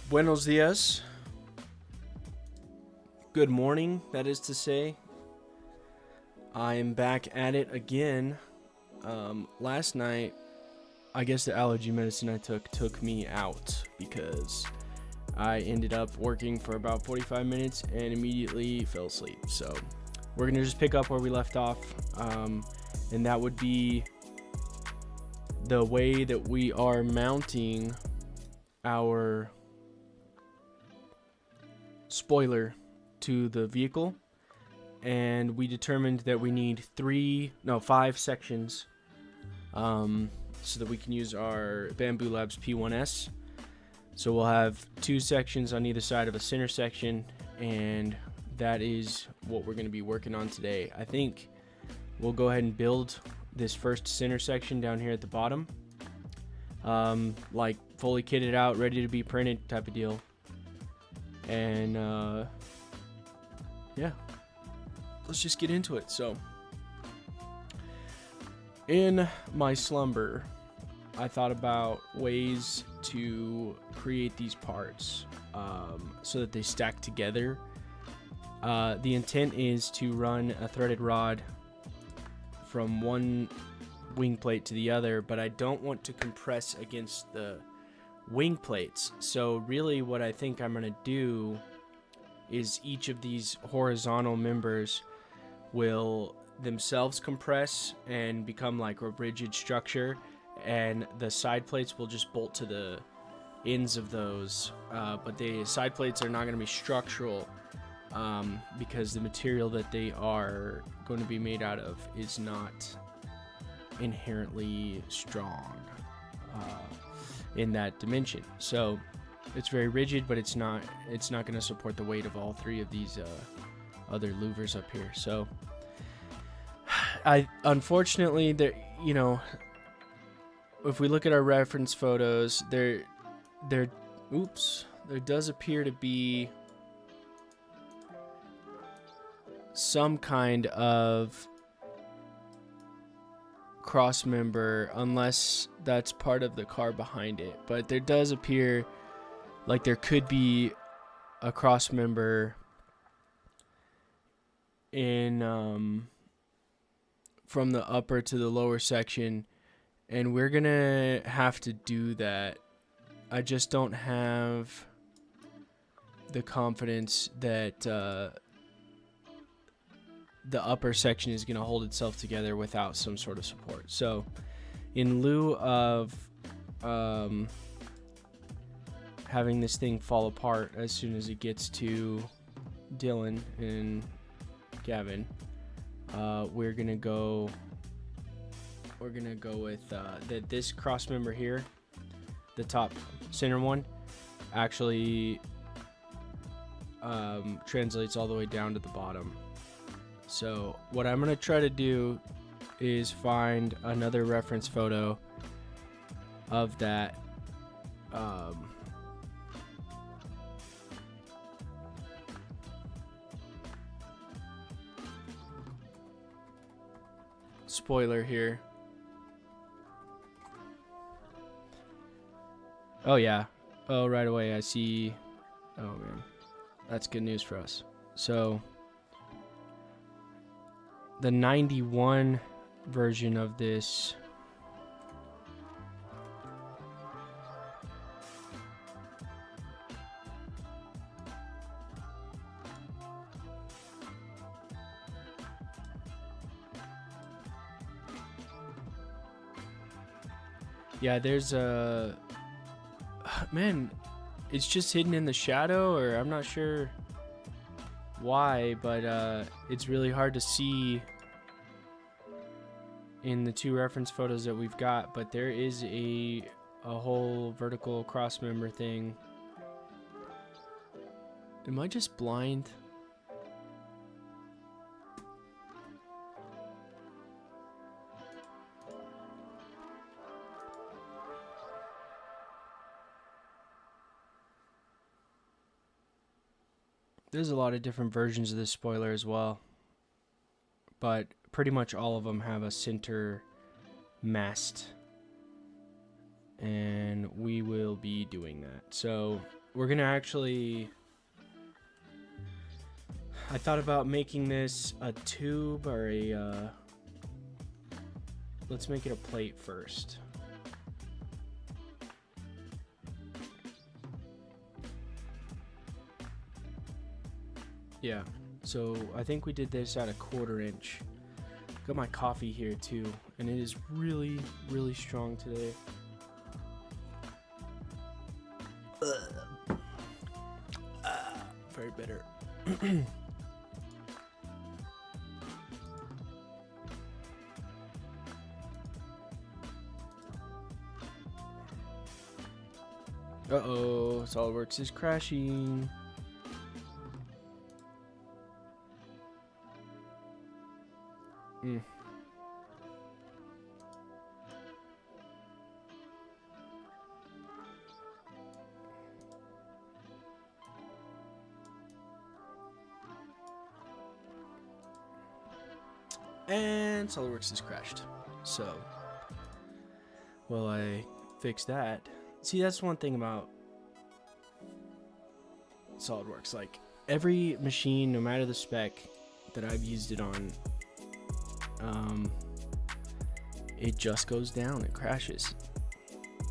Buenos dias. Good morning, that is to say. I am back at it again. Last night, I guess the allergy medicine I took me out because I ended up working for about 45 minutes and immediately fell asleep. So we're going to just pick up where we left off. And that would be the way that we are mounting our spoiler to the vehicle, and we determined that we need 5 sections so that we can use our Bamboo Labs P1S. So we'll have 2 sections on either side of a center section, and that is what we're going to be working on today. I think we'll go ahead and build this first center section down here at the bottom, like fully kitted out, ready to be printed type of deal. And yeah, let's just get into it. So in my slumber, I thought about ways to create these parts so that they stack together. The intent is to run a threaded rod from one wing plate to the other, but I don't want to compress against the wing plates. So really what I think I'm going to do is each of these horizontal members will themselves compress and become like a rigid structure, and the side plates will just bolt to the ends of those, but the side plates are not going to be structural because the material that they are going to be made out of is not inherently strong in that dimension. So it's very rigid, but it's not going to support the weight of all 3 of these other louvers up here. So unfortunately there, if we look at our reference photos, there does appear to be some kind of cross member, unless that's part of the car behind it, but there does appear like there could be a cross member in from the upper to the lower section, and we're gonna have to do that. I just don't have the confidence that the upper section is going to hold itself together without some sort of support. So in lieu of having this thing fall apart as soon as it gets to Dylan and Gavin, we're gonna go with this cross member here, the top center one, actually translates all the way down to the bottom. So what I'm going to try to do is find another reference photo of that spoiler here. Oh yeah. Oh, right away I see. Oh man, that's good news for us. So the 91 version of this there's a man, it's just hidden in the shadow, or I'm not sure why, but it's really hard to see in the 2 reference photos that we've got. But there is a whole vertical cross member thing. Am I just blind? There's a lot of different versions of this spoiler as well, but pretty much all of them have a center mast, and we will be doing that. So we're gonna actually, I thought about making this a tube or a, let's make it a plate first. Yeah, so I think we did this at a 1/4 inch. Got my coffee here too, and it is really, really strong today. Very bitter. Uh-oh, SolidWorks is crashing. And SolidWorks is crashed. So, well, I fixed that. See, that's one thing about SolidWorks. Like, every machine, no matter the spec that I've used it on, it just goes down. It crashes.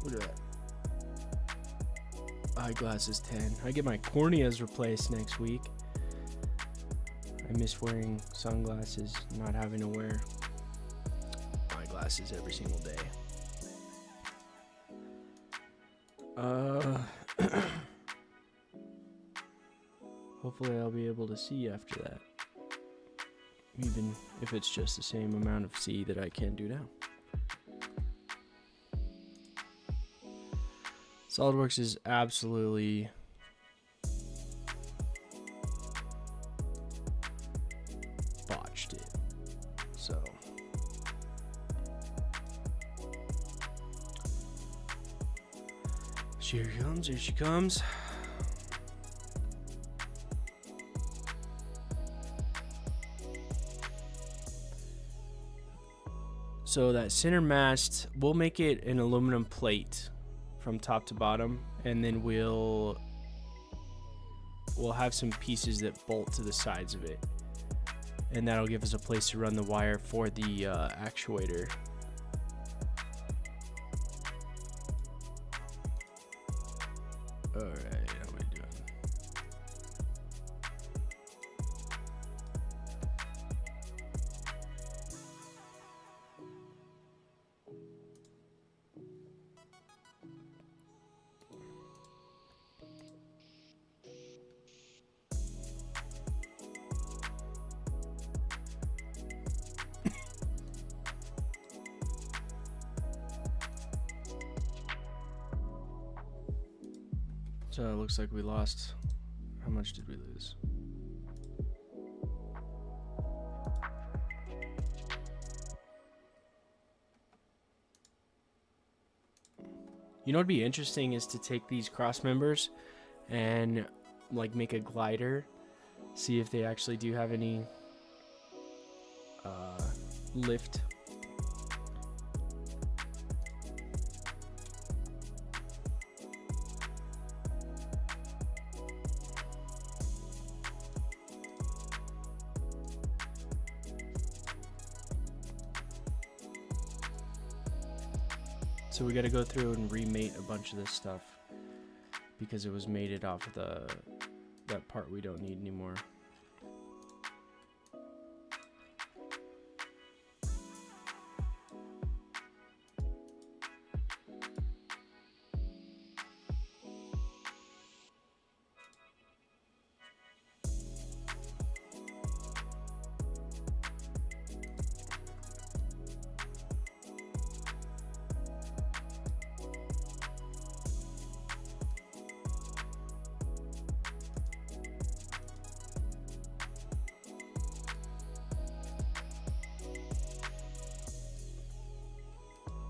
Look at that. Eyeglasses 10. I get my corneas replaced next week. I miss wearing sunglasses, not having to wear eyeglasses every single day. Hopefully I'll be able to see after that. Even if it's just the same amount of see that I can do now. SolidWorks is absolutely botched it. So here comes, here she comes. So that center mast, we'll make it an aluminum plate from top to bottom, and then we'll have some pieces that bolt to the sides of it, and that'll give us a place to run the wire for the actuator. All right, how am I doing? So it looks like we lost. How much did we lose? You know what'd be interesting is to take these cross members and like make a glider, see if they actually do have any lift. So we got to go through and remate a bunch of this stuff because it was mated off of that part we don't need anymore.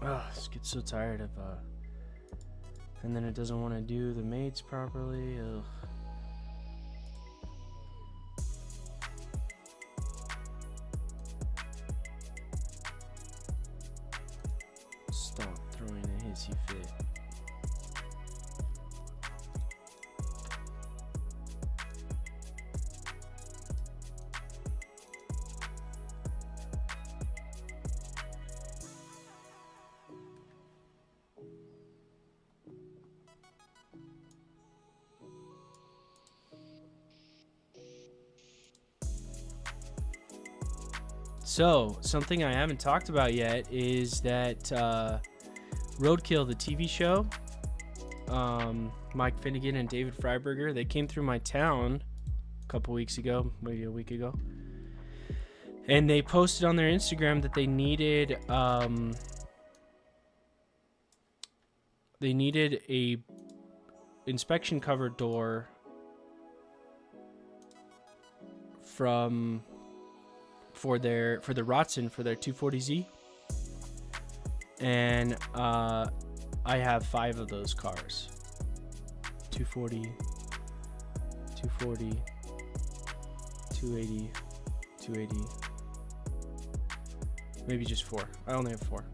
Oh, just get so tired of and then it doesn't want to do the mates properly. Ugh. Stop throwing a hissy fit. So something I haven't talked about yet is that Roadkill, the TV show, Mike Finnegan and David Freiberger, they came through my town a couple weeks ago, maybe a week ago, and they posted on their Instagram that they needed a inspection cover door for the Rotson for their 240Z, and I have 5 of those cars. 240, 240, 280, 280, maybe just 4. I only have 4.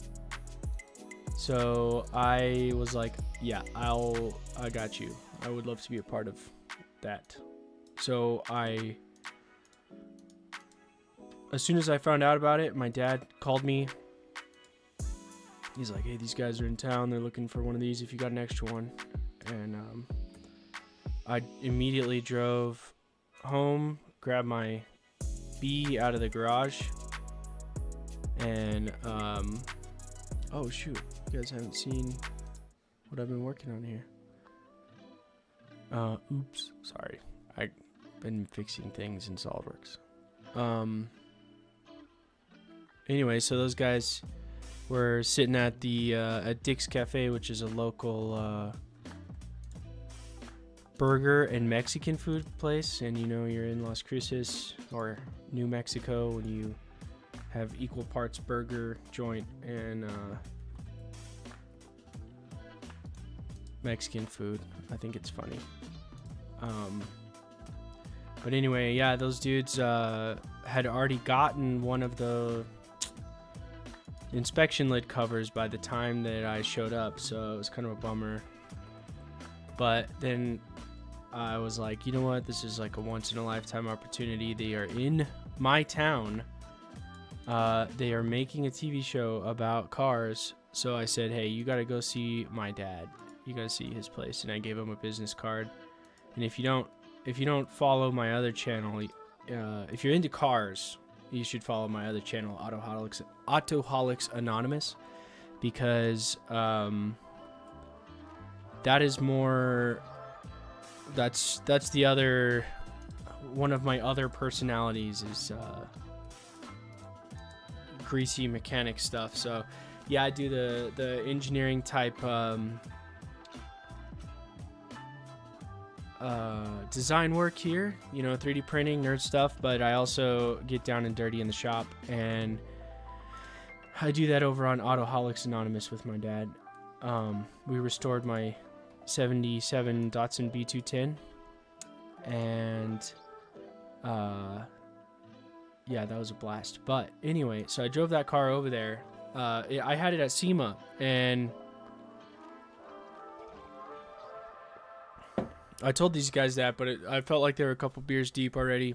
So I was like, yeah, I got you. I would love to be a part of that. So as soon as I found out about it, my dad called me. He's like, hey, these guys are in town. They're looking for one of these if you got an extra one. And I immediately drove home, grabbed my B out of the garage, and oh shoot, you guys haven't seen what I've been working on here. Oops, sorry. I've been fixing things in SolidWorks. Anyway, so those guys were sitting at the at Dick's Cafe, which is a local burger and Mexican food place, and you know you're in Las Cruces or New Mexico when you have equal parts burger joint and Mexican food. I think it's funny. But anyway, yeah, those dudes had already gotten one of the inspection lid covers by the time that I showed up, so it was kind of a bummer. But then I was like, you know what, this is like a once in a lifetime opportunity. They are in my town. They are making a TV show about cars, so I said, hey, you gotta go see my dad. You gotta see his place. And I gave him a business card. And if you don't follow my other channel, if you're into cars, you should follow my other channel, Autoholics Anonymous, because that is more, that's the other, one of my other personalities is greasy mechanic stuff. So yeah, I do the engineering type design work here, you know, 3D printing, nerd stuff, but I also get down and dirty in the shop, and I do that over on Autoholics Anonymous with my dad. We restored my 77 Datsun B210, and yeah, that was a blast. But anyway, so I drove that car over there. I had it at SEMA, and I told these guys that, but I felt like they were a couple beers deep already,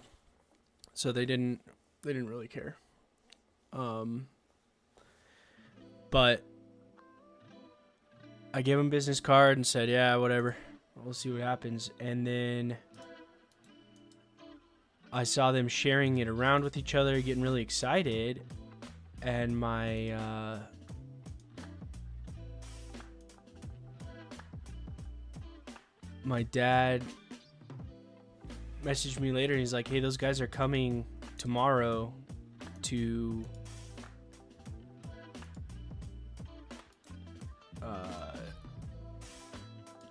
so they didn't really care. But I gave them a business card and said, yeah, whatever, we'll see what happens. And then I saw them sharing it around with each other, getting really excited, and my dad messaged me later, and he's like, hey, those guys are coming tomorrow to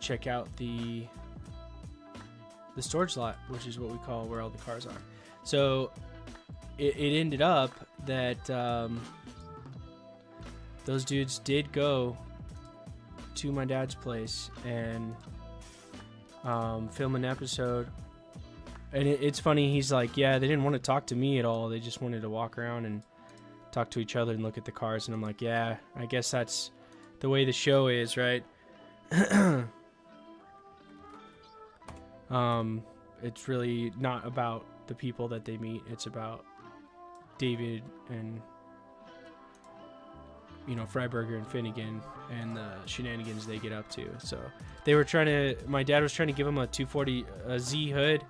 check out the storage lot, which is what we call where all the cars are. So it ended up that those dudes did go to my dad's place and film an episode. And it's funny, he's like, yeah, they didn't want to talk to me at all, they just wanted to walk around and talk to each other and look at the cars. And I'm like, yeah, I guess that's the way the show is, right? It's really not about the people that they meet, it's about David and, you know, Freiberger and Finnegan and the shenanigans they get up to. So they were trying to, my dad was trying to give him a 240Z hood,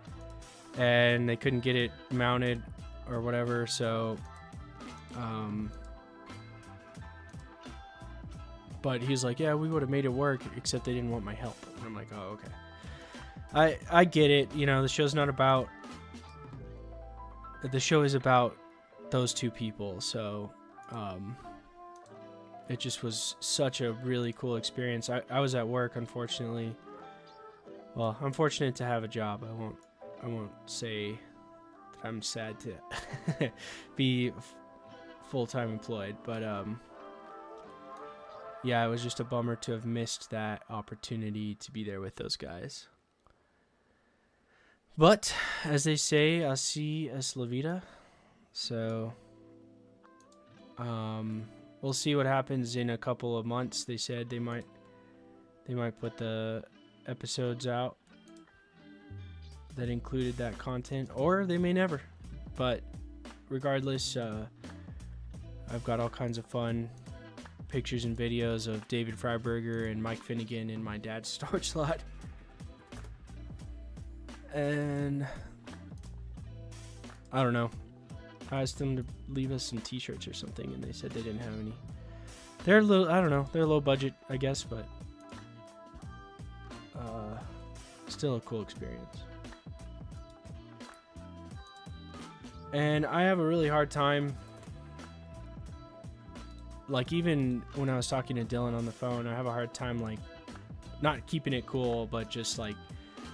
and they couldn't get it mounted or whatever, so But he's like, yeah, we would have made it work, except they didn't want my help. And I'm like, oh, okay. I get it. You know, the show's not about... The show is about those two people, so it just was such a really cool experience. I was at work, unfortunately. Well, I'm fortunate to have a job. I won't say that I'm sad to be full-time employed, but yeah, it was just a bummer to have missed that opportunity to be there with those guys. But, as they say, así es la vida. So, we'll see what happens in a couple of months. They said they might put the episodes out that included that content, or they may never. But, regardless, I've got all kinds of fun pictures and videos of David Freiberger and Mike Finnegan in my dad's storage lot. And I don't know. I asked them to leave us some t-shirts or something, and they said they didn't have any. They're a little, I don't know, they're low budget, I guess, but still a cool experience. And I have a really hard time, like, even when I was talking to Dylan on the phone, I have a hard time, like, not keeping it cool, but just, like,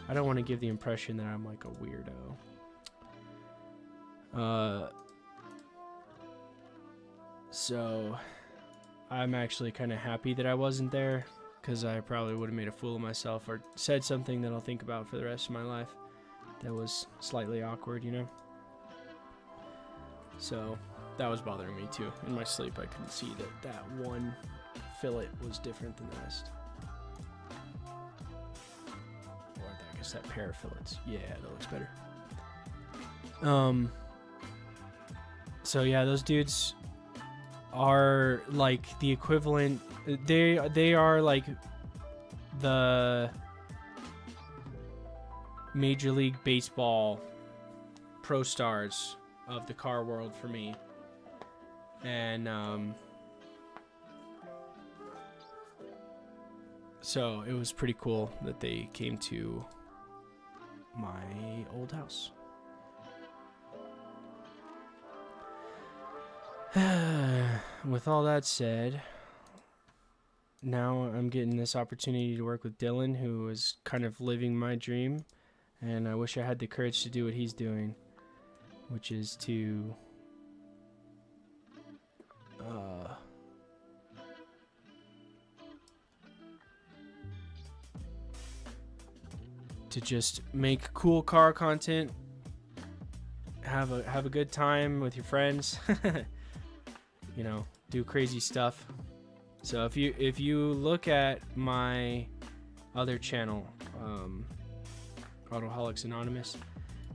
I don't want to give the impression that I'm, like, a weirdo. So, I'm actually kind of happy that I wasn't there, because I probably would have made a fool of myself or said something that I'll think about for the rest of my life that was slightly awkward, you know? So, that was bothering me too. In my sleep, I couldn't see that one fillet was different than the rest. Or I guess that pair of fillets. Yeah, that looks better. So yeah, those dudes are like the equivalent. They are like the Major League Baseball pro stars of the car world for me. And so it was pretty cool that they came to my old house. With all that said, now I'm getting this opportunity to work with Dylan, who is kind of living my dream, and I wish I had the courage to do what he's doing, which is to just make cool car content, have a good time with your friends, you know, do crazy stuff. So if you look at my other channel, Autoholics Anonymous,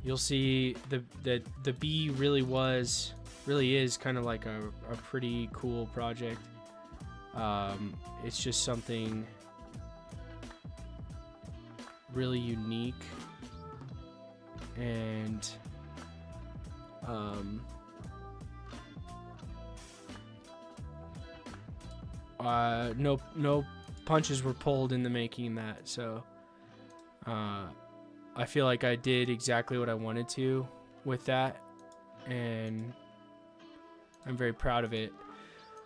you'll see the B really is kind of like a pretty cool project. It's just something really unique, and no punches were pulled in the making that. So I feel like I did exactly what I wanted to with that, and I'm very proud of it.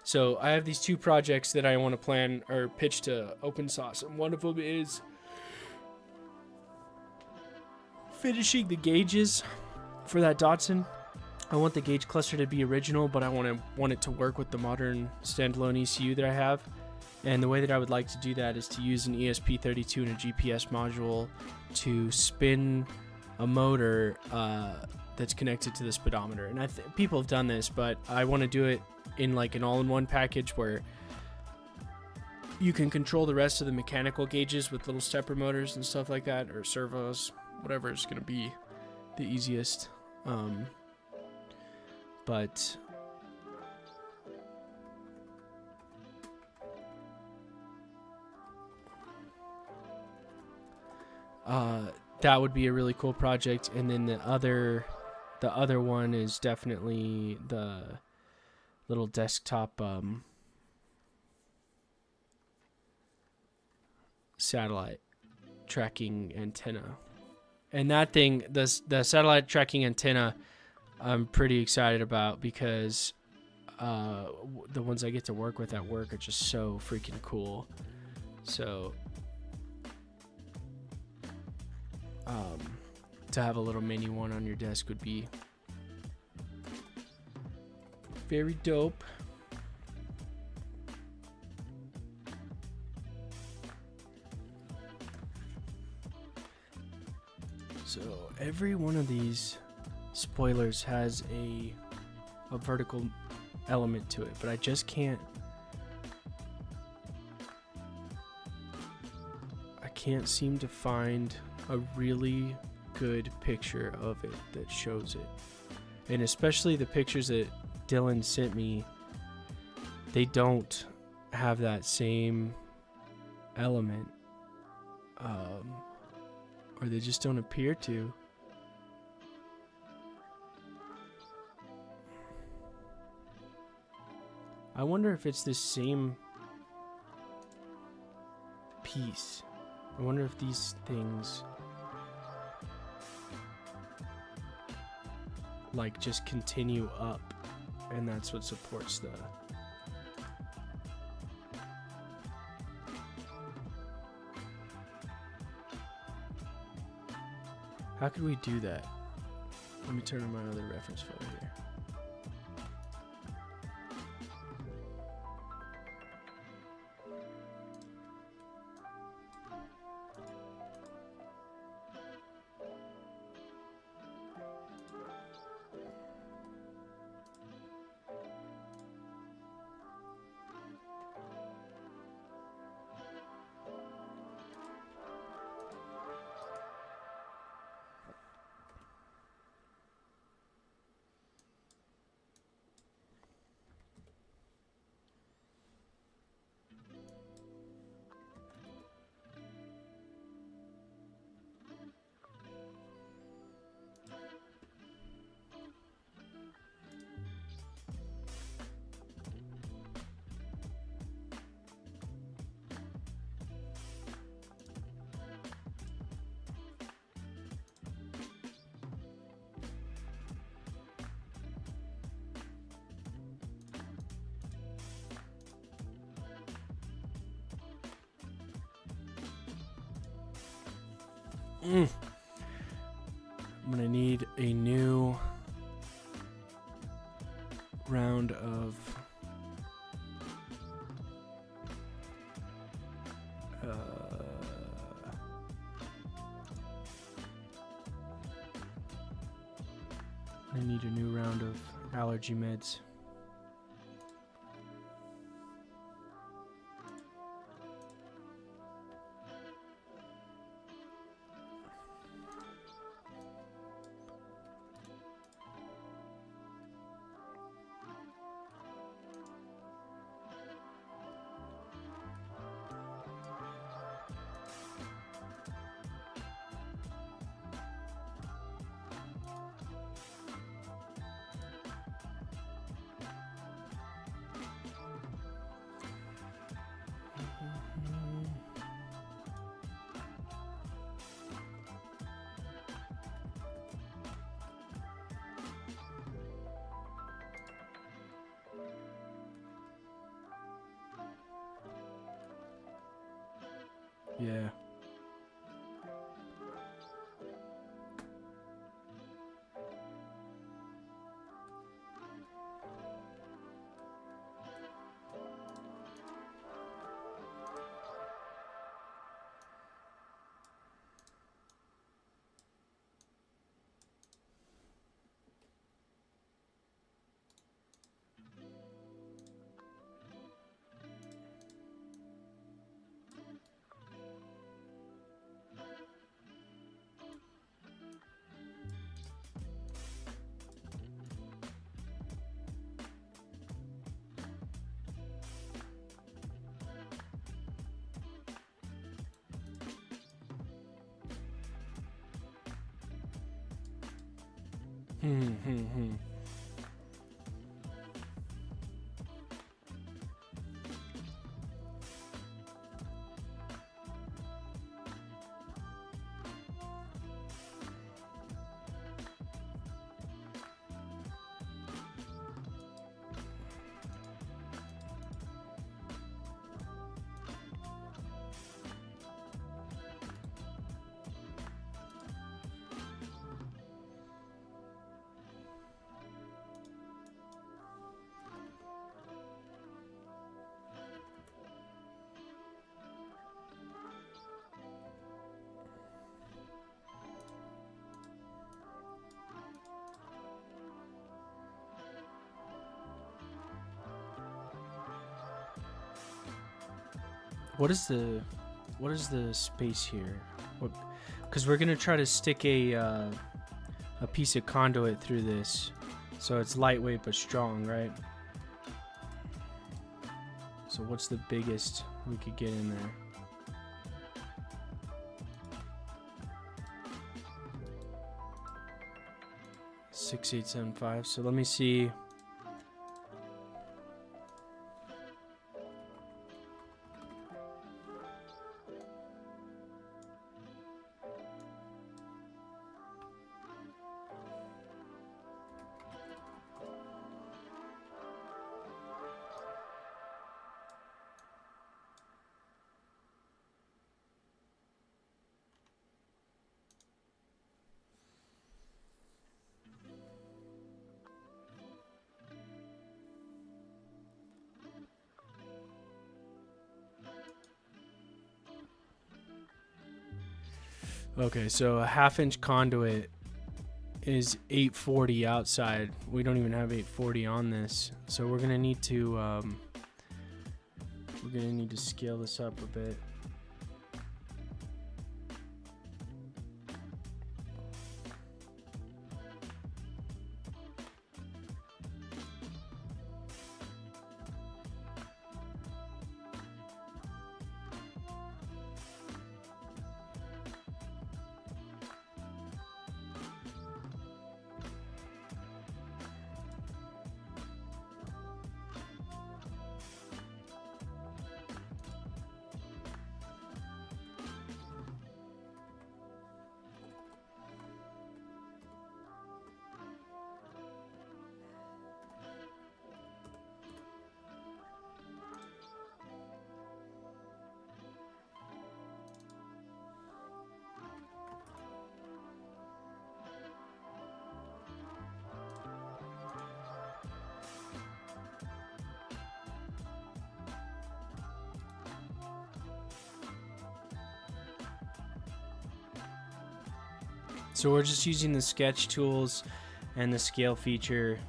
So I have these two projects that I want to plan or pitch to Open Sauce, and one of them is finishing the gauges for that Datsun. I want the gauge cluster to be original, but I want it to work with the modern standalone ECU that I have. And the way that I would like to do that is to use an ESP32 and a GPS module to spin a motor that's connected to the speedometer. And people have done this, but I want to do it in like an all-in-one package where you can control the rest of the mechanical gauges with little stepper motors and stuff like that, or servos, whatever is going to be the easiest. But that would be a really cool project. And then the other one is definitely the little desktop satellite tracking antenna. And that thing, the satellite tracking antenna, I'm pretty excited about because the ones I get to work with at work are just so freaking cool. So to have a little mini one on your desk would be very dope. So every one of these spoilers has a vertical element to it, but I just can't seem to find a really good picture of it that shows it. And especially the pictures that Dylan sent me, they don't have that same element, or they just don't appear to. I wonder if it's this same piece. I wonder if these things like just continue up, and that's what supports the... How could we do that? Let me turn on my other reference photo here. I'm gonna need a new round of allergy meds. Yeah. What is the space here? Because we're gonna try to stick a piece of conduit through this, so it's lightweight but strong, right? So what's the biggest we could get in there? $6,875. So let me see. Okay, so a 1/2-inch conduit is 840 outside. We don't even have 840 on this, so we're gonna need to scale this up a bit. So we're just using the sketch tools and the scale feature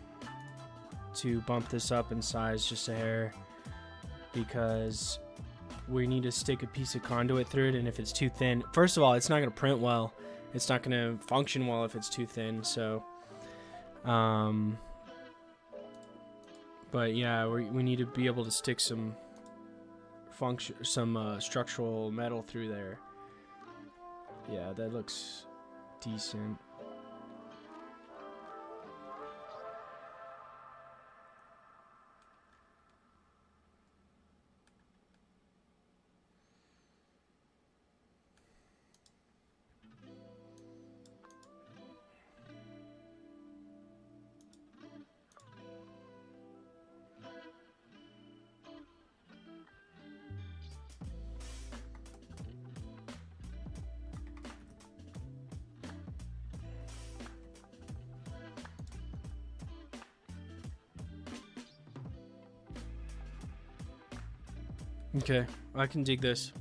to bump this up in size just a hair, because we need to stick a piece of conduit through it, and if it's too thin, first of all, it's not going to print well. It's not going to function well if it's too thin. So but yeah, we need to be able to stick some structural metal through there. Yeah, that looks decent. Okay, I can dig this.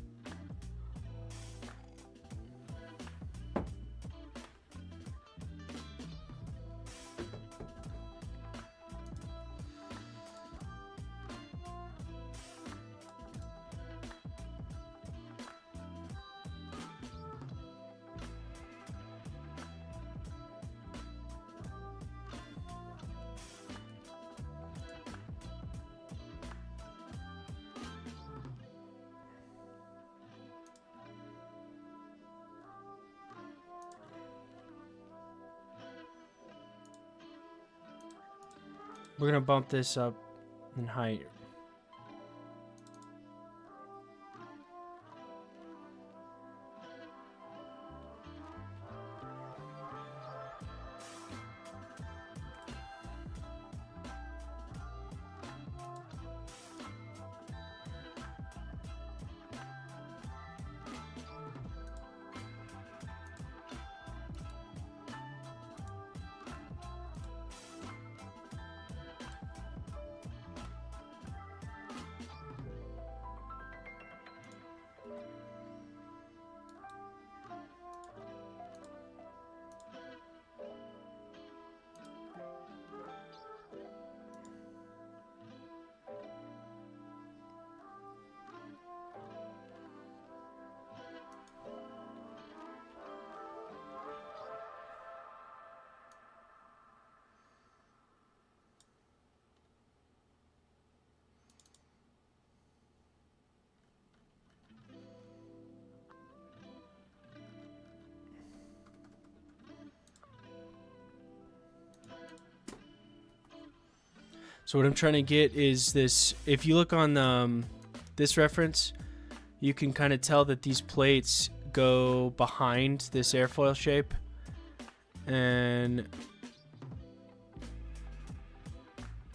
We're gonna bump this up in height. So what I'm trying to get is this. If you look on this reference, you can kind of tell that these plates go behind this airfoil shape, and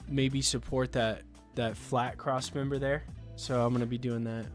maybe support that flat cross member there. So I'm going to be doing that.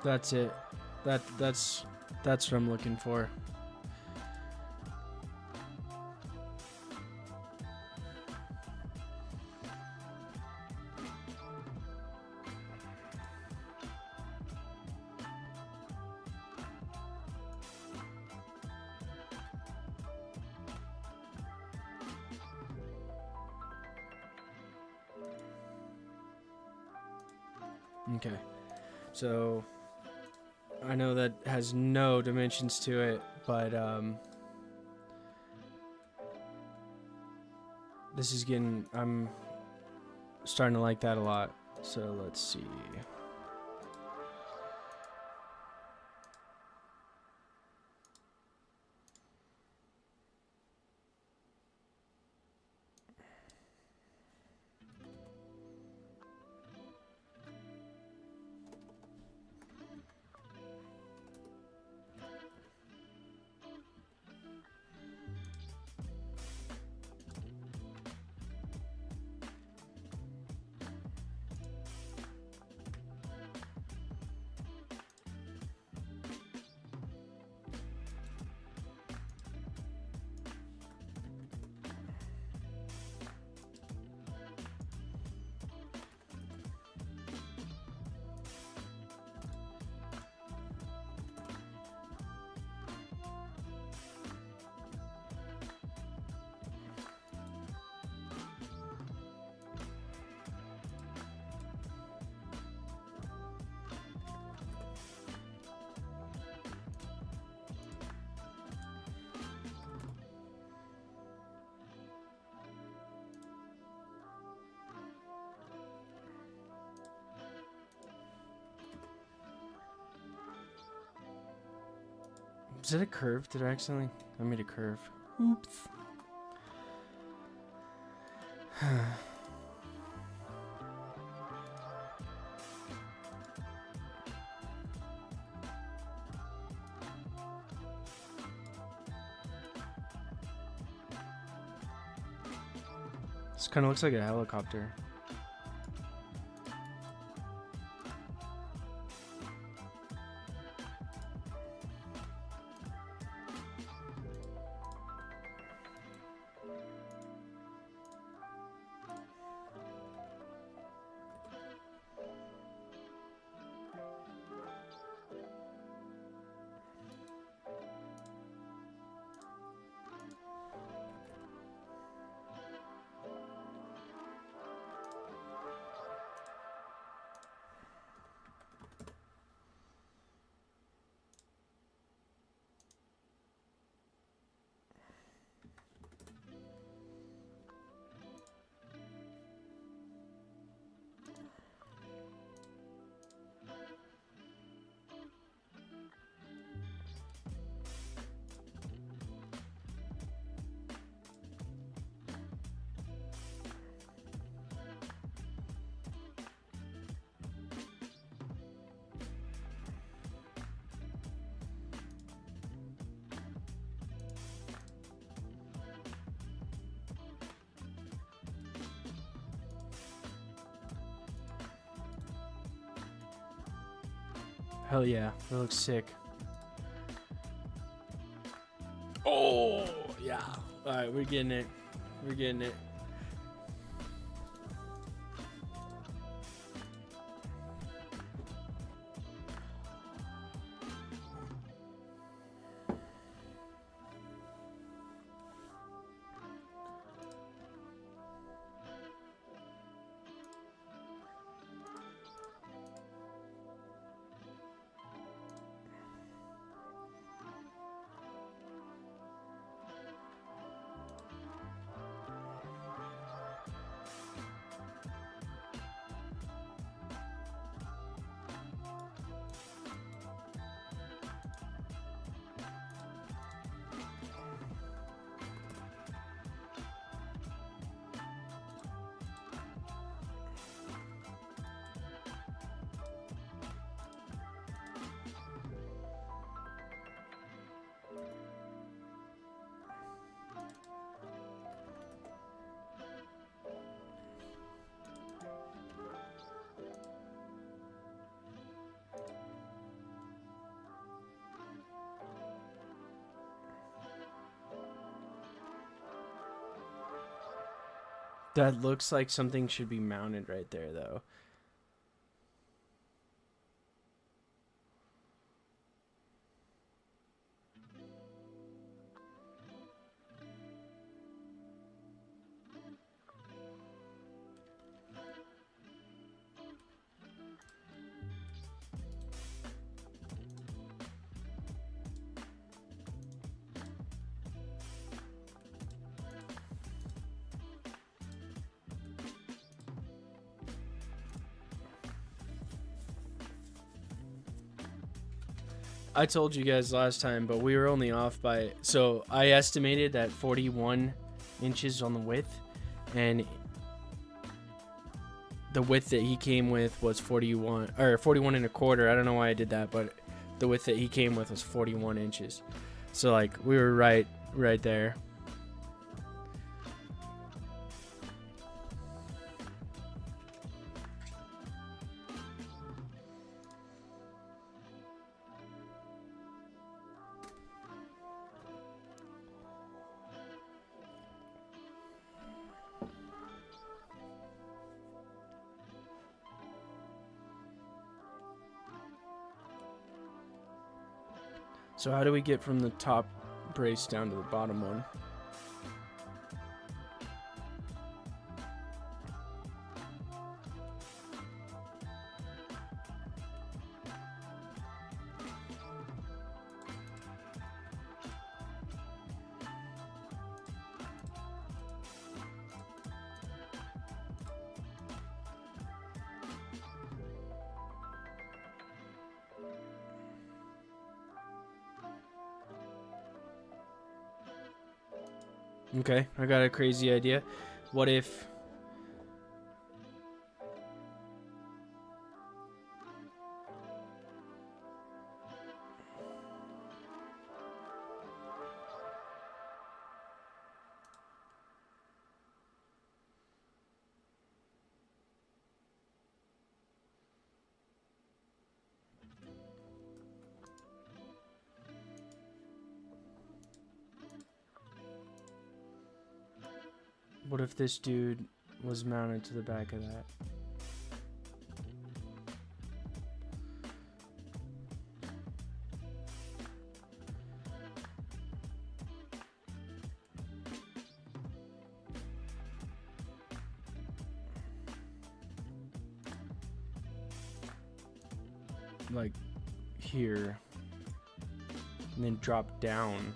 That's it. That's what I'm looking for. Okay. So I know that has no dimensions to it, but this is getting, I'm starting to like that a lot. So let's see. Is it a curve? Did I accidentally? I made a curve. Oops. This kind of looks like a helicopter. Hell yeah, that looks sick. Oh, yeah. All right, we're getting it. We're getting it. That looks like something should be mounted right there, though. I told you guys last time, but we were only off by... So I estimated that 41 inches on the width, and the width that he came with was 41 or 41 and a quarter. I don't know why I did that, but the width that he came with was 41 inches. So like we were right there. So how do we get from the top brace down to the bottom one? Okay, I got a crazy idea. What if... What if this dude was mounted to the back of that? Like here, and then drop down.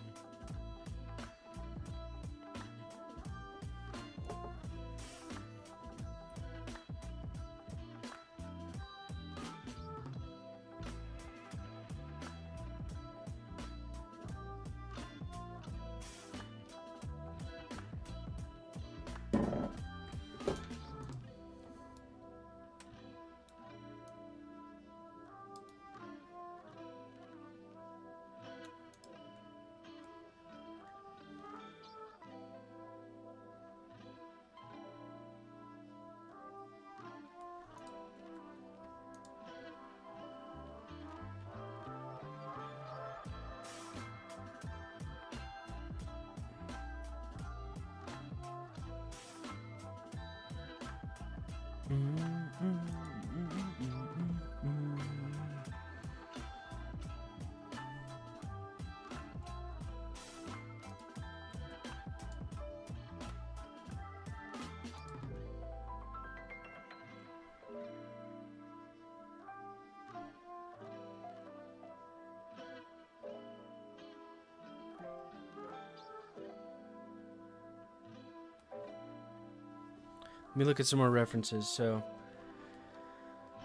Let me look at some more references. So,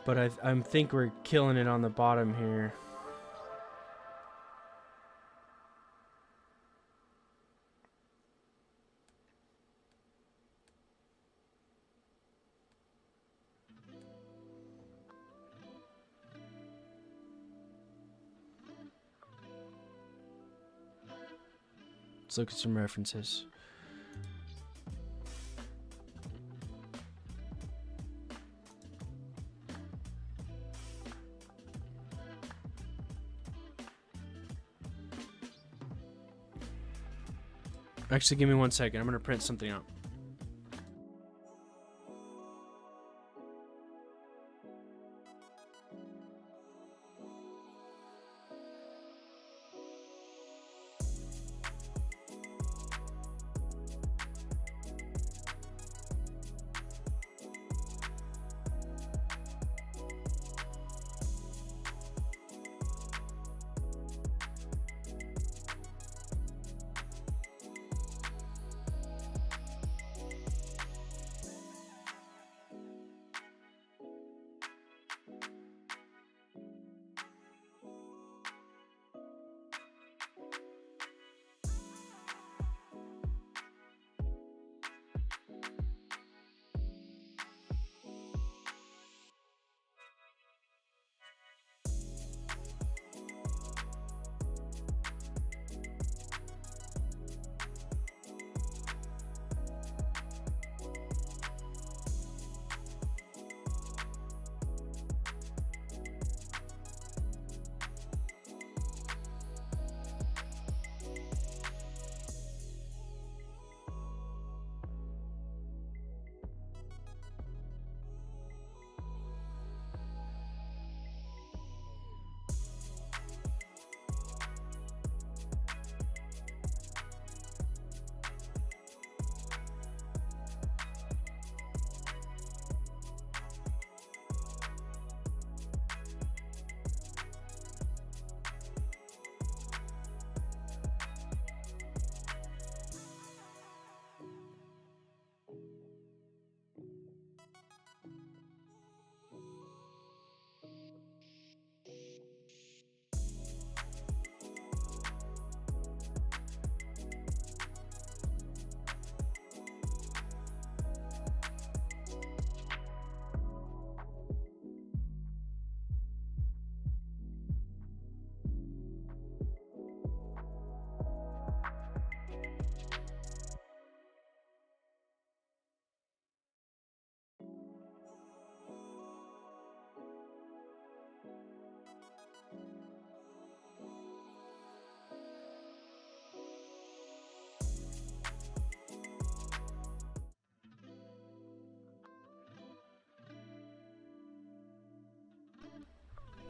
but I think we're killing it on the bottom here. Let's look at some references. Actually, give me 1 second. I'm going to print something out.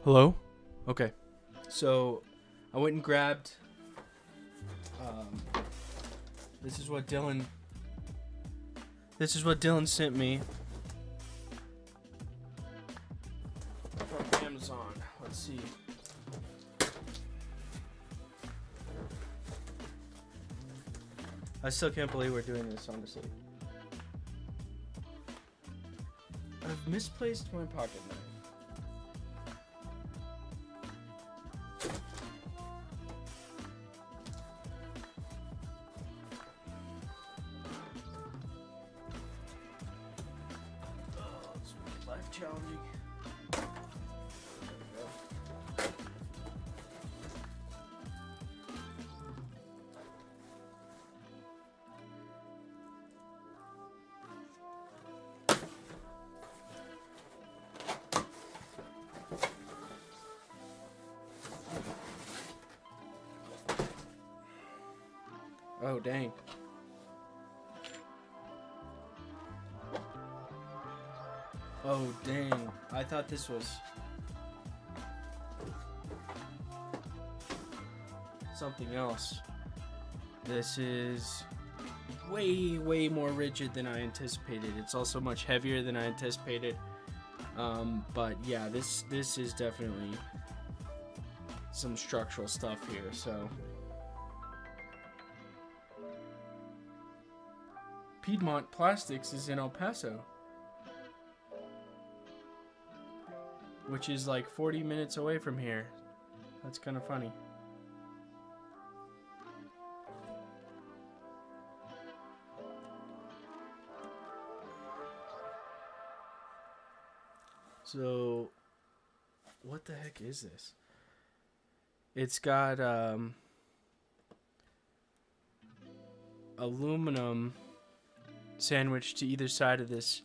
Hello? Okay. So I went and grabbed this is what Dylan sent me from Amazon. Let's see. I still can't believe we're doing this, honestly. I've misplaced my pocket knife. Life challenging. Oh, dang. Oh, dang. I thought this was something else. This is way, way more rigid than I anticipated. It's also much heavier than I anticipated. But yeah, this is definitely some structural stuff here, so. Piedmont Plastics is in El Paso, which is like 40 minutes away from here. That's kind of funny. So, what the heck is this? It's got aluminum sandwiched to either side of this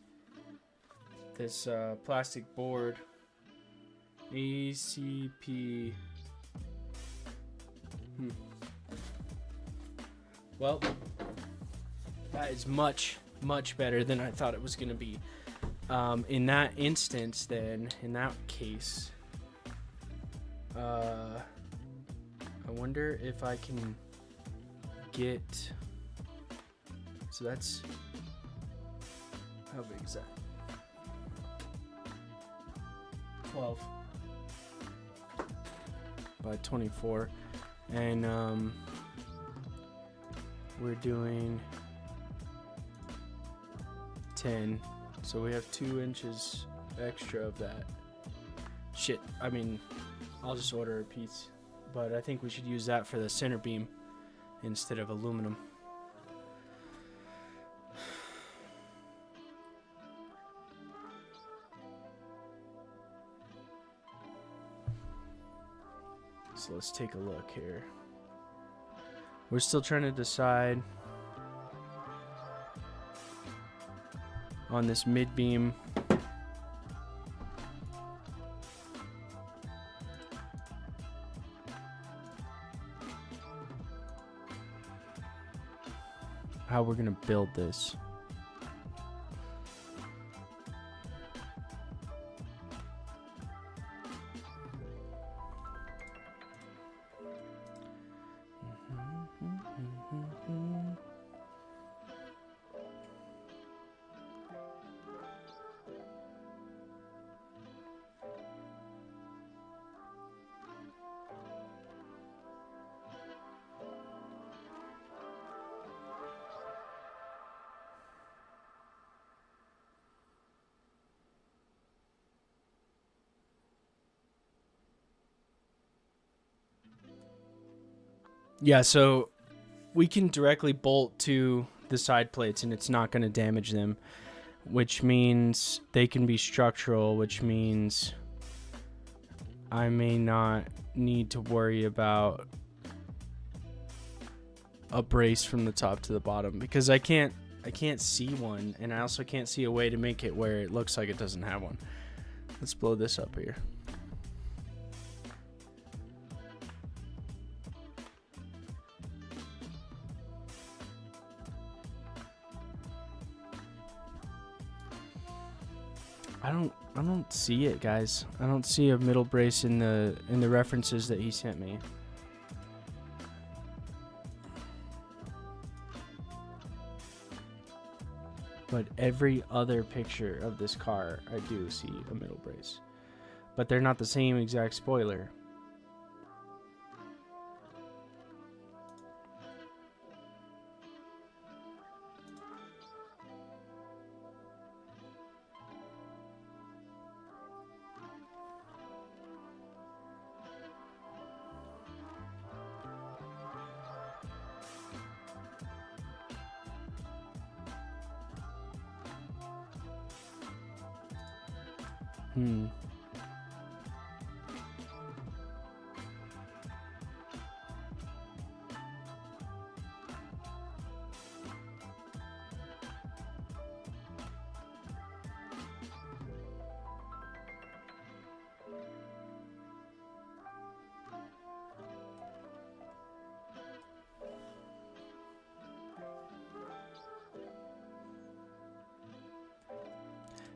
plastic board. ACP. Well, that is much, much better than I thought it was going to be. In that instance, then, in that case, I wonder if I can get. So that's. How big is that? 12 by 24, and we're doing 10, so we have 2 inches extra of that. Shit, I mean, I'll just order a piece, but I think we should use that for the center beam instead of aluminum. So let's take a look here. We're still trying to decide on this mid beam. How we're gonna build this. Yeah, so we can directly bolt to the side plates and it's not going to damage them, which means they can be structural, which means I may not need to worry about a brace from the top to the bottom, because I can't see one, and I also can't see a way to make it where it looks like it doesn't have one. Let's blow this up here. I don't see it, guys. I don't see a middle brace in the references that he sent me. But every other picture of this car, I do see a middle brace. But they're not the same exact spoiler.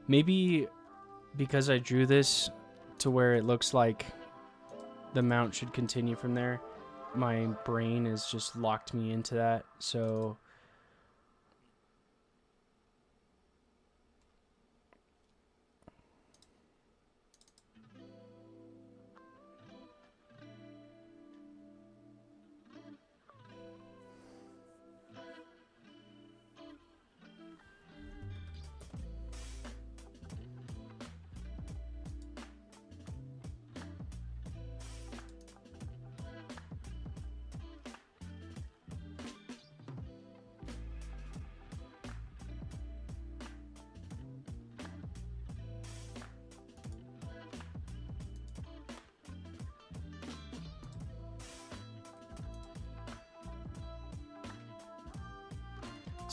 Maybe because I drew this to where it looks like the mount should continue from there, my brain has just locked me into that. So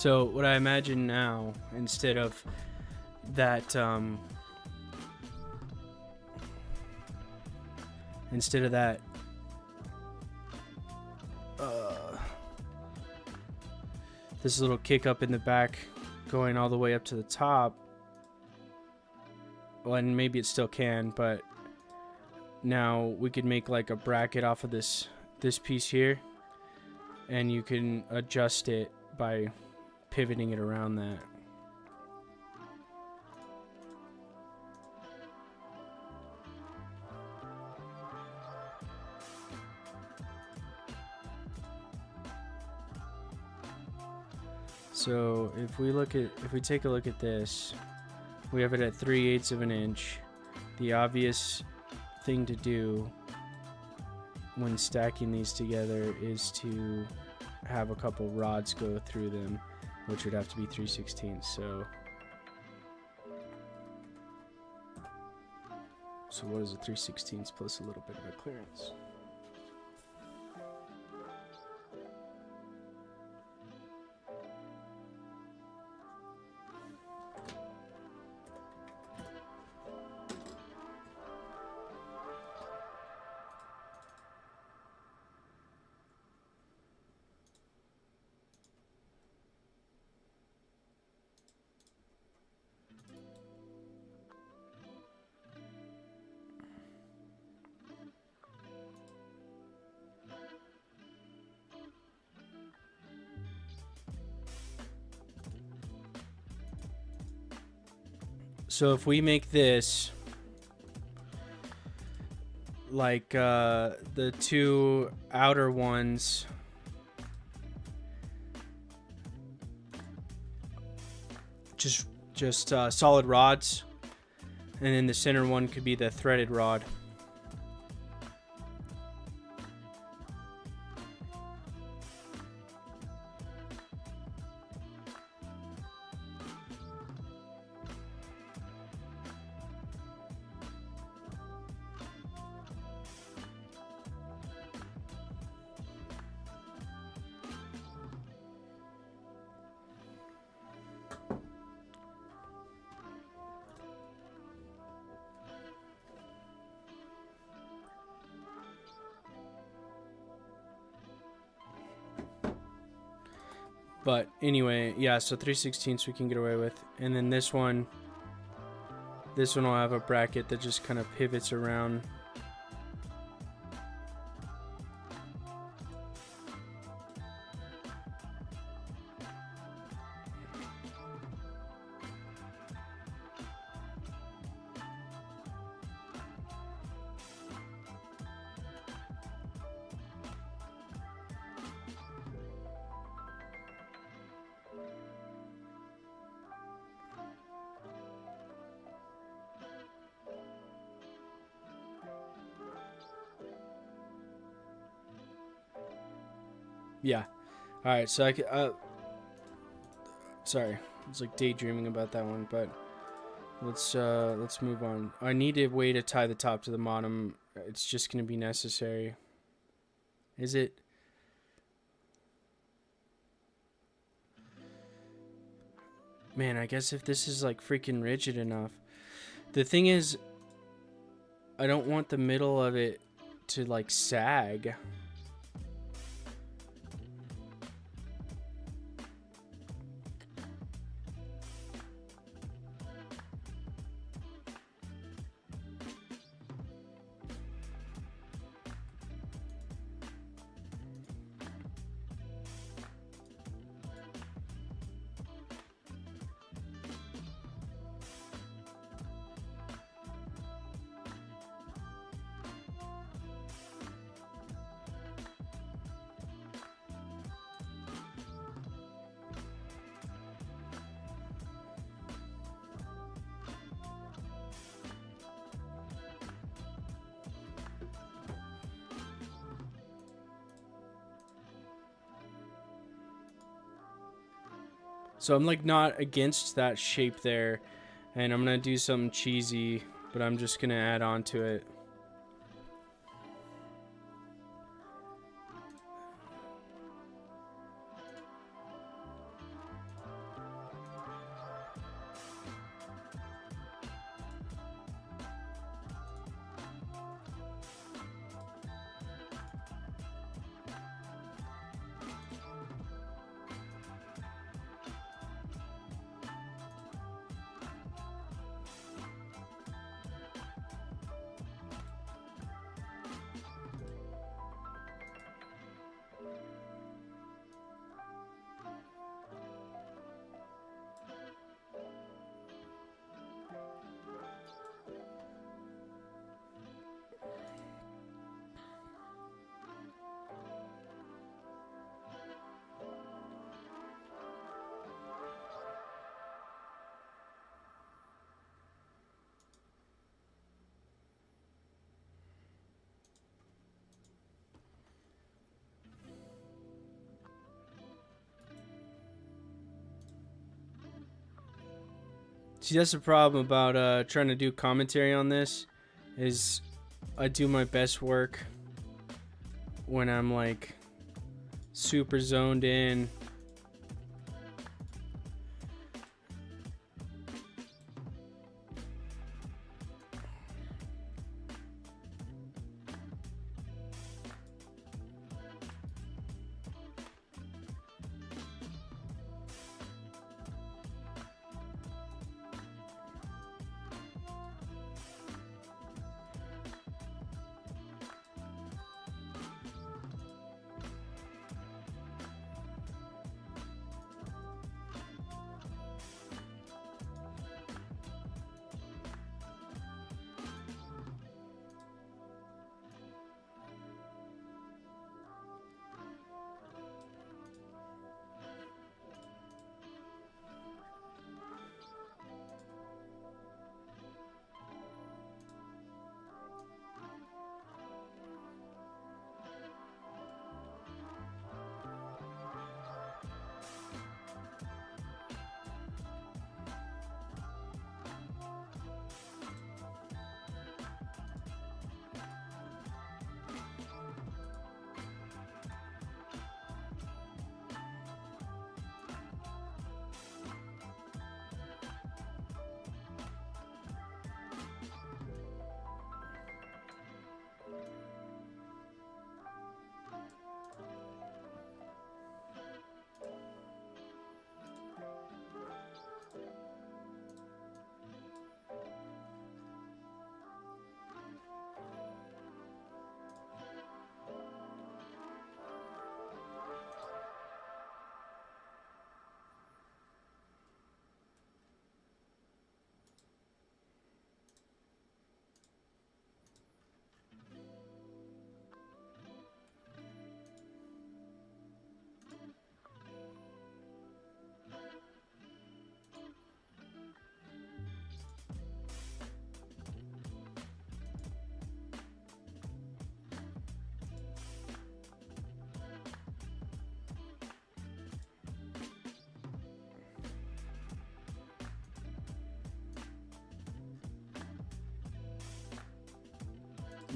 So what I imagine now, instead of that, this little kick up in the back going all the way up to the top, well, and maybe it still can, but now we could make like a bracket off of this piece here, and you can adjust it by pivoting it around that. So if we take a look at this, we have it at 3/8 of an inch. The obvious thing to do when stacking these together is to have a couple rods go through them, which would have to be 3/16. So what is a 3/16 plus a little bit of a clearance? So if we make this like the two outer ones just solid rods, and then the center one could be the threaded rod. But anyway, yeah, so 3/16 we can get away with. And then this one, This one will have a bracket that just kind of pivots around. Yeah. All right. So I could, sorry, I was like daydreaming about that one, but let's move on. I need a way to tie the top to the bottom. It's just gonna be necessary. Is it? Man, I guess if this is like freaking rigid enough. The thing is, I don't want the middle of it to like sag. So I'm like not against that shape there, and I'm gonna do something cheesy, but I'm just gonna add on to it. See, that's the problem about trying to do commentary on this, is I do my best work when I'm like super zoned in.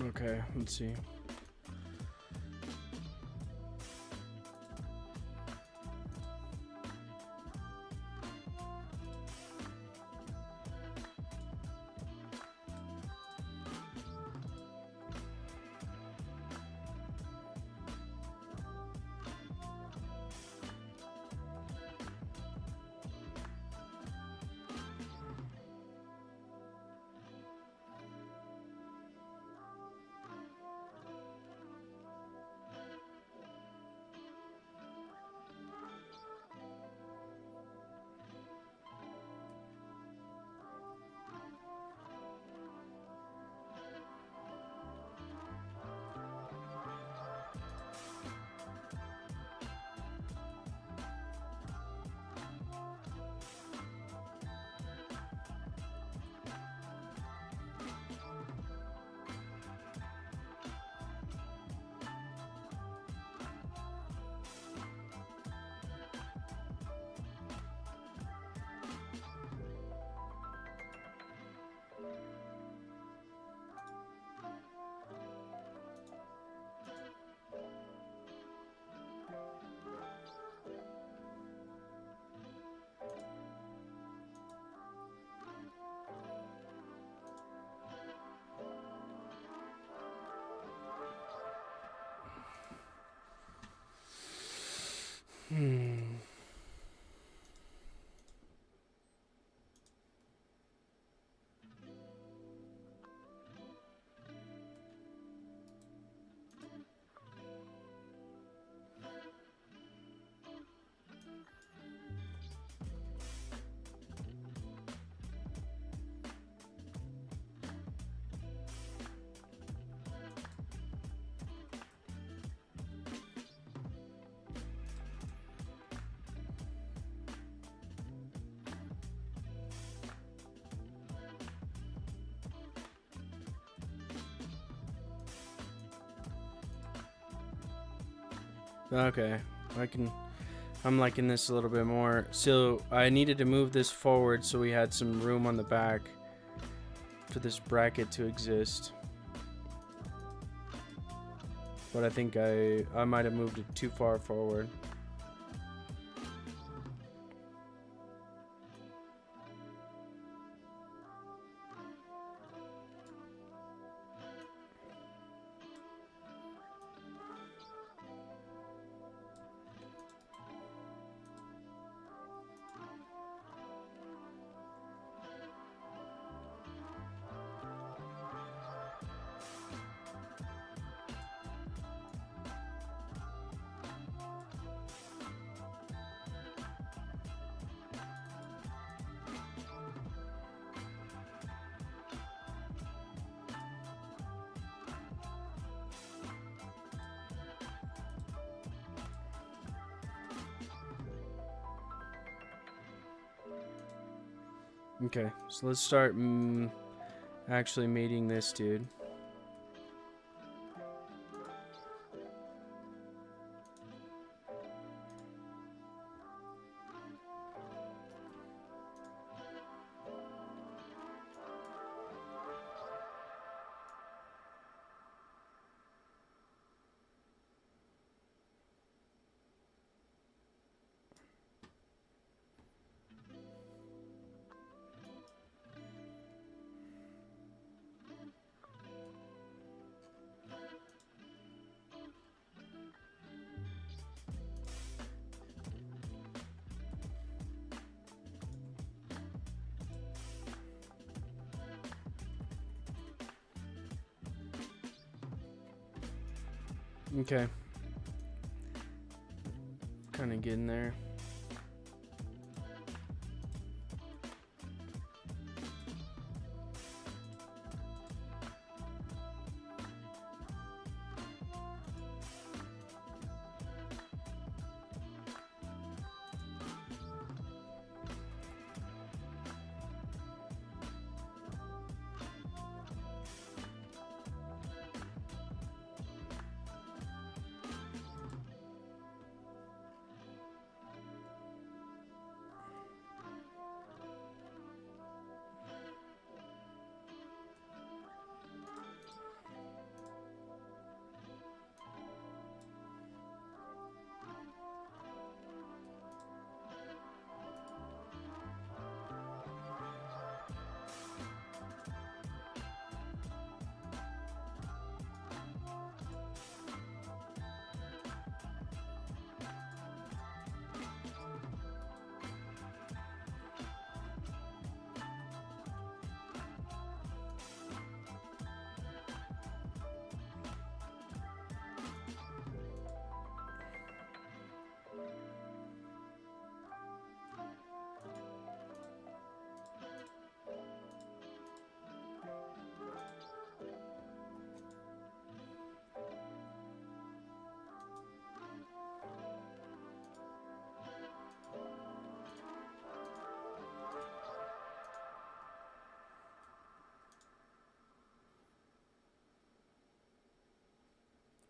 Okay, let's see. Okay, I'm liking this a little bit more. So I needed to move this forward so we had some room on the back for this bracket to exist. But I think I might have moved it too far forward. Okay, so let's start actually mating this dude. Okay. Kind of getting there.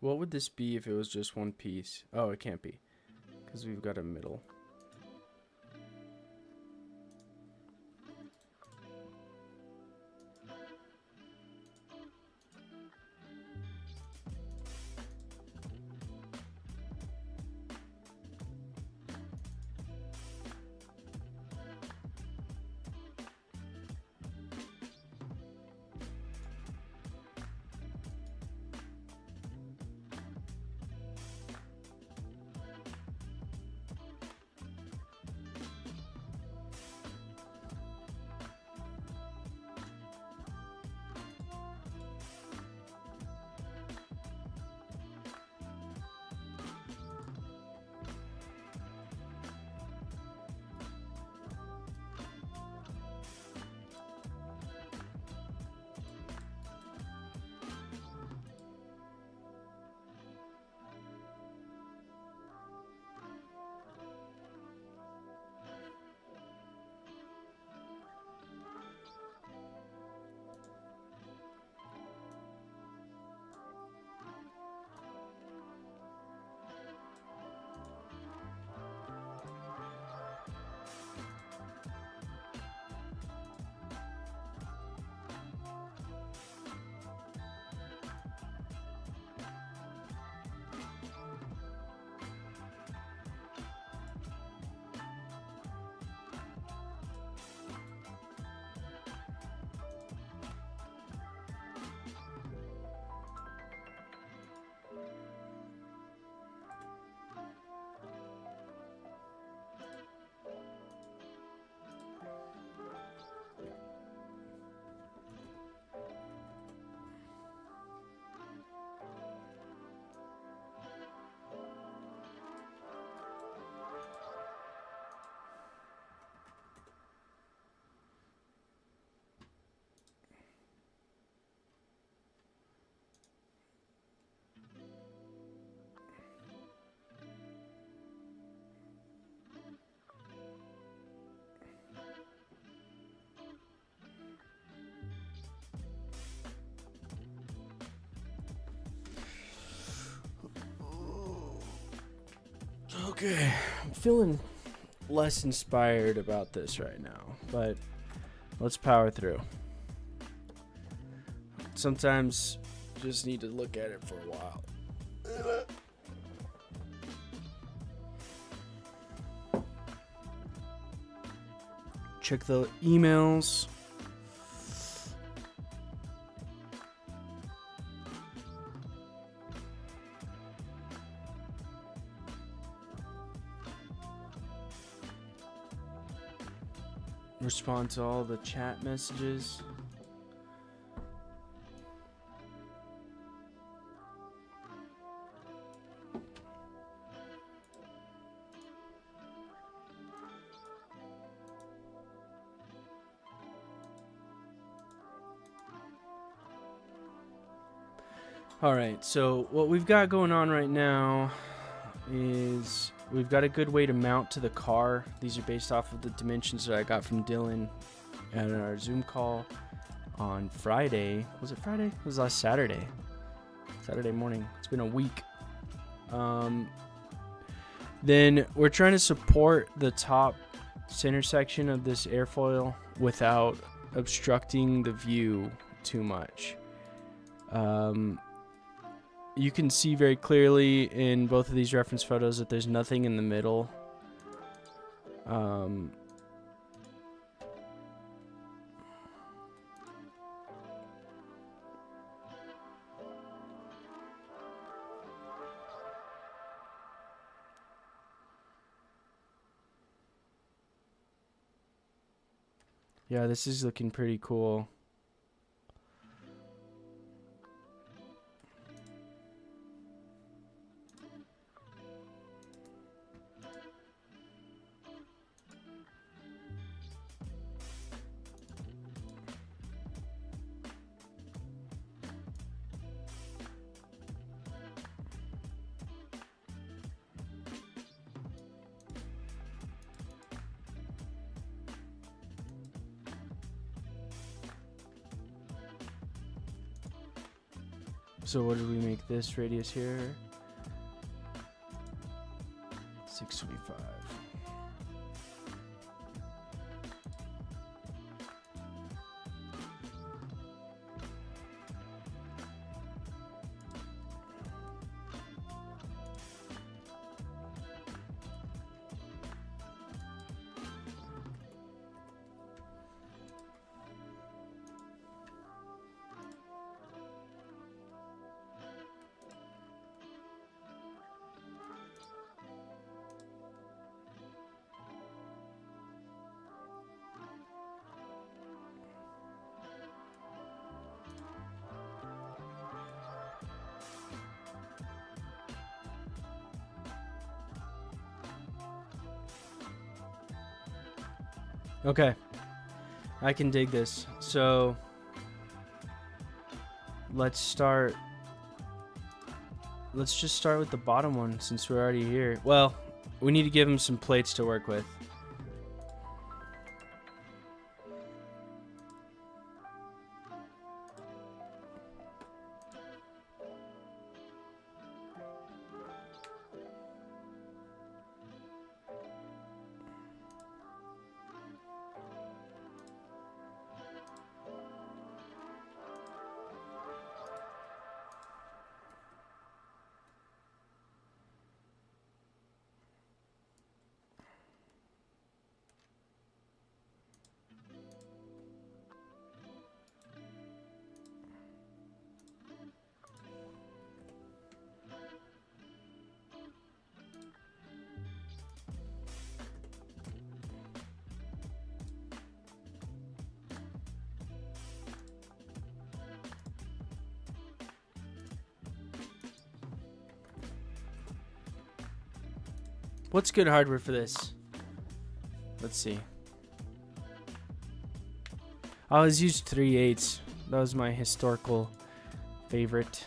what would this be if it was just one piece? Oh, it can't be, because we've got a middle. Okay, I'm feeling less inspired about this right now, but let's power through. Sometimes you just need to look at it for a while. Check the emails. Respond to all the chat messages. All right, so what we've got going on right now is we've got a good way to mount to the car. These are based off of the dimensions that I got from Dylan at our Zoom call on Friday. Was it Friday? It was last Saturday. Saturday morning. It's been a week. Then we're trying to support the top center section of this airfoil without obstructing the view too much. You can see very clearly in both of these reference photos that there's nothing in the middle. Yeah, this is looking pretty cool. So what did we make this radius here? 625. Okay, I can dig this. So let's start. Let's just start with the bottom one since we're already here. Well, we need to give him some plates to work with. What's good hardware for this? Let's see. I always used 3/8. That was my historical favorite.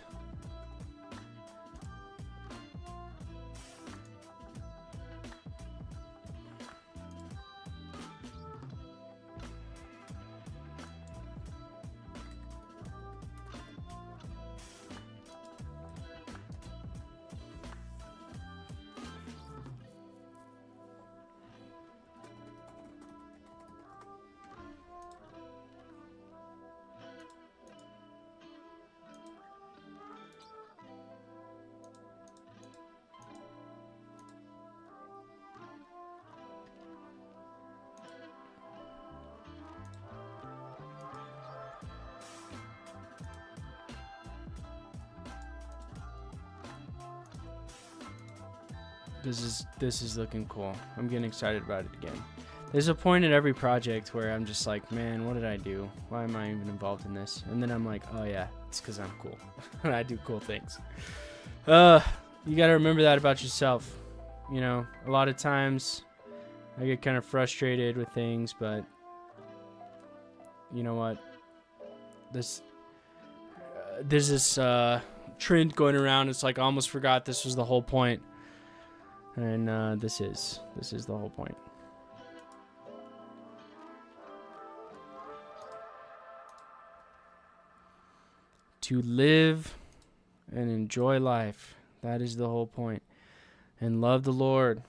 This is looking cool. I'm getting excited about it again. There's a point in every project where I'm just like, man, what did I do? Why am I even involved in this? And then I'm like, oh yeah, it's because I'm cool. And I do cool things. You gotta remember that about yourself. You know, a lot of times I get kind of frustrated with things, but you know what? There's this trend going around. It's like I almost forgot this was the whole point. And this is the whole point. To live and enjoy life. That is the whole point. And love the Lord.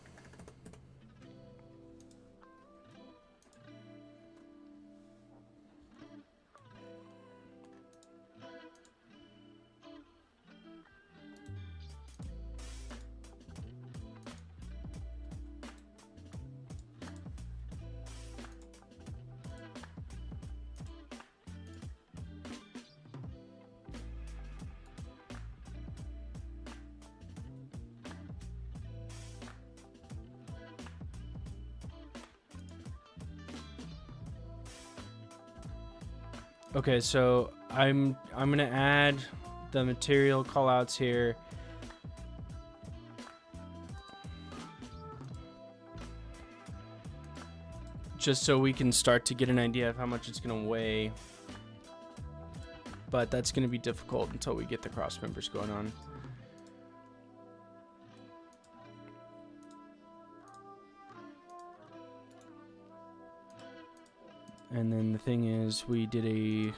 Okay, so I'm gonna add the material callouts here. Just so we can start to get an idea of how much it's gonna weigh. But that's gonna be difficult until we get the cross members going on. And then the thing is, we did a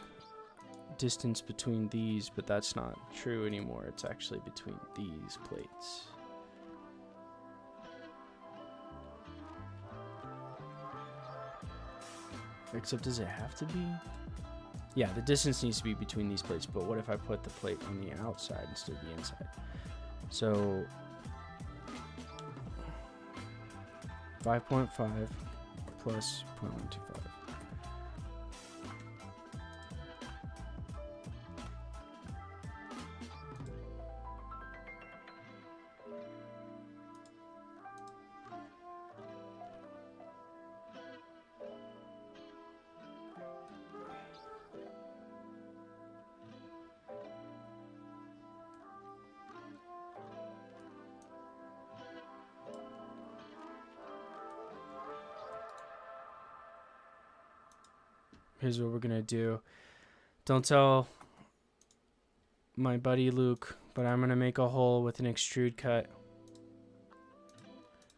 distance between these, but that's not true anymore. It's actually between these plates. Except, does it have to be? Yeah, the distance needs to be between these plates, but what if I put the plate on the outside instead of the inside? So 5.5 plus 0.125. Here's what we're gonna do. Don't tell my buddy Luke, but I'm gonna make a hole with an extrude cut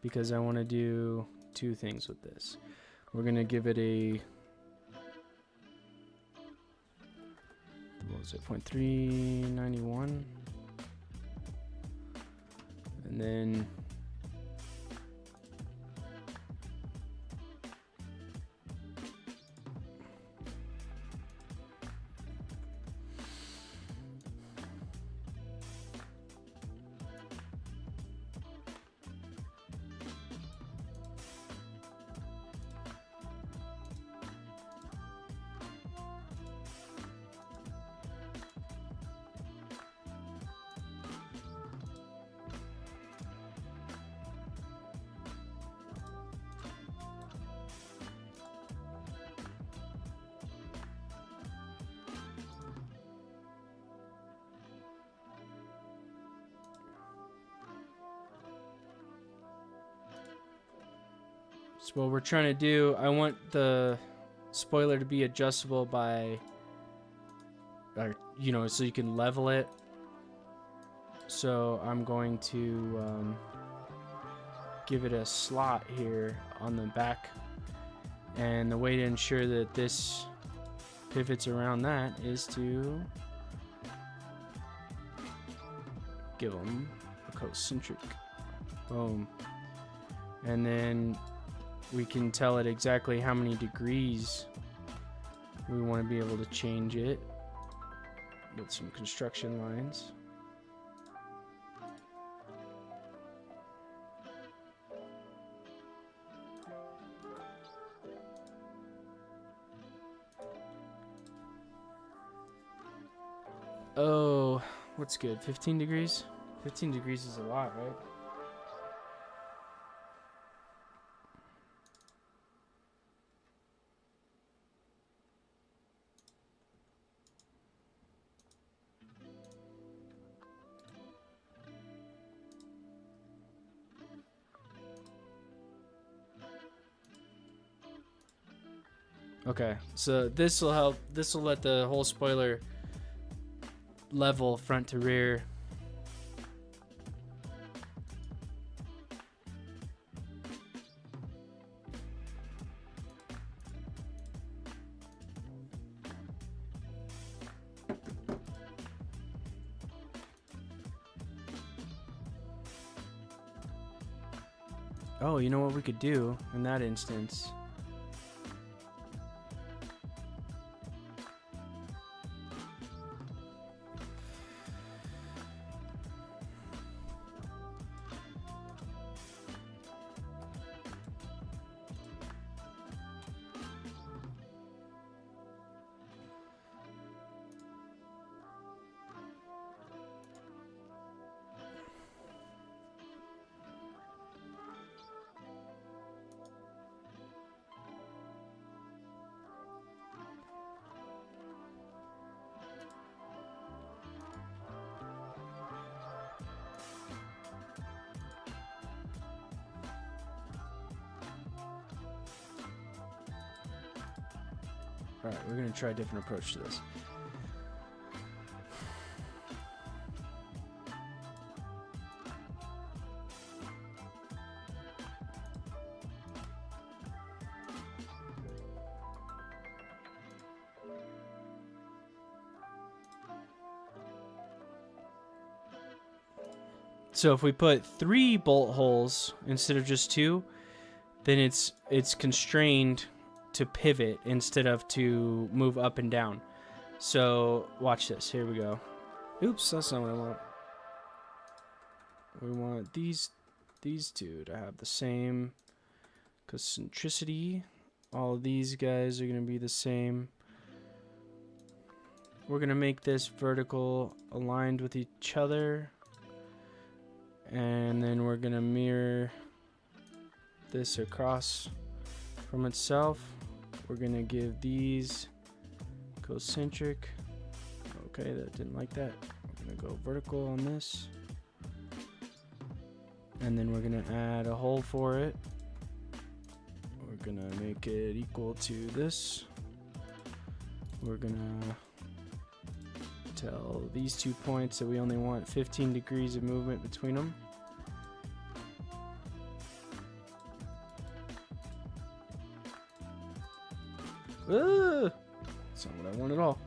because I want to do two things with this. We're gonna give it a, what was it, 0.391, and then so what we're trying to do, I want the spoiler to be adjustable by, or, you know, so you can level it. So I'm going to give it a slot here on the back. And the way to ensure that this pivots around that is to give them a concentric. Boom. And then we can tell it exactly how many degrees we want to be able to change it with some construction lines. Oh, what's good? 15 degrees? 15 degrees is a lot, right? Okay, so this will help. This will let the whole spoiler level front to rear. Oh, you know what we could do in that instance? Alright, we're going to try a different approach to this. So if we put 3 bolt holes instead of just 2, then it's constrained to pivot instead of to move up and down. So watch this. Here we go. Oops, that's not what I want. We want these two to have the same concentricity. All of these guys are going to be the same. We're going to make this vertical aligned with each other. And then we're going to mirror this across from itself. We're going to give these concentric. Okay, that didn't like that. We're going to go vertical on this. And then we're going to add a hole for it. We're going to make it equal to this. We're going to tell these 2 points that we only want 15 degrees of movement between them. That's not what I want at all.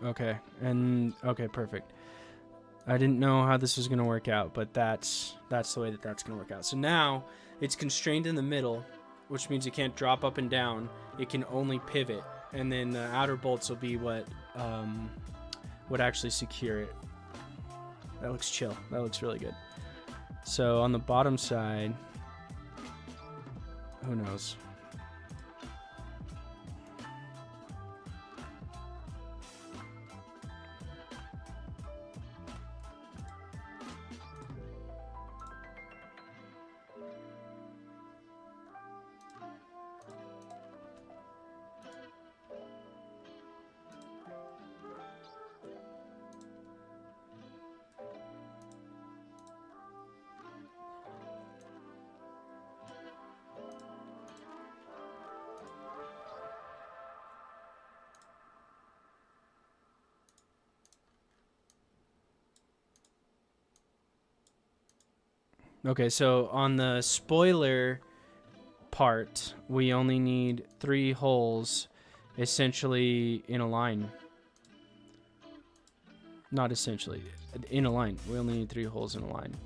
Okay, okay, perfect. I didn't know how this was going to work out, but that's the way that's going to work out. So now it's constrained in the middle, which means it can't drop up and down. It can only pivot, and then the outer bolts will be what would actually secure it. That looks chill. That looks really good. So on the bottom side, who knows? Okay, so on the spoiler part, we only need 3 holes essentially in a line. Not essentially, in a line. We only need 3 holes in a line.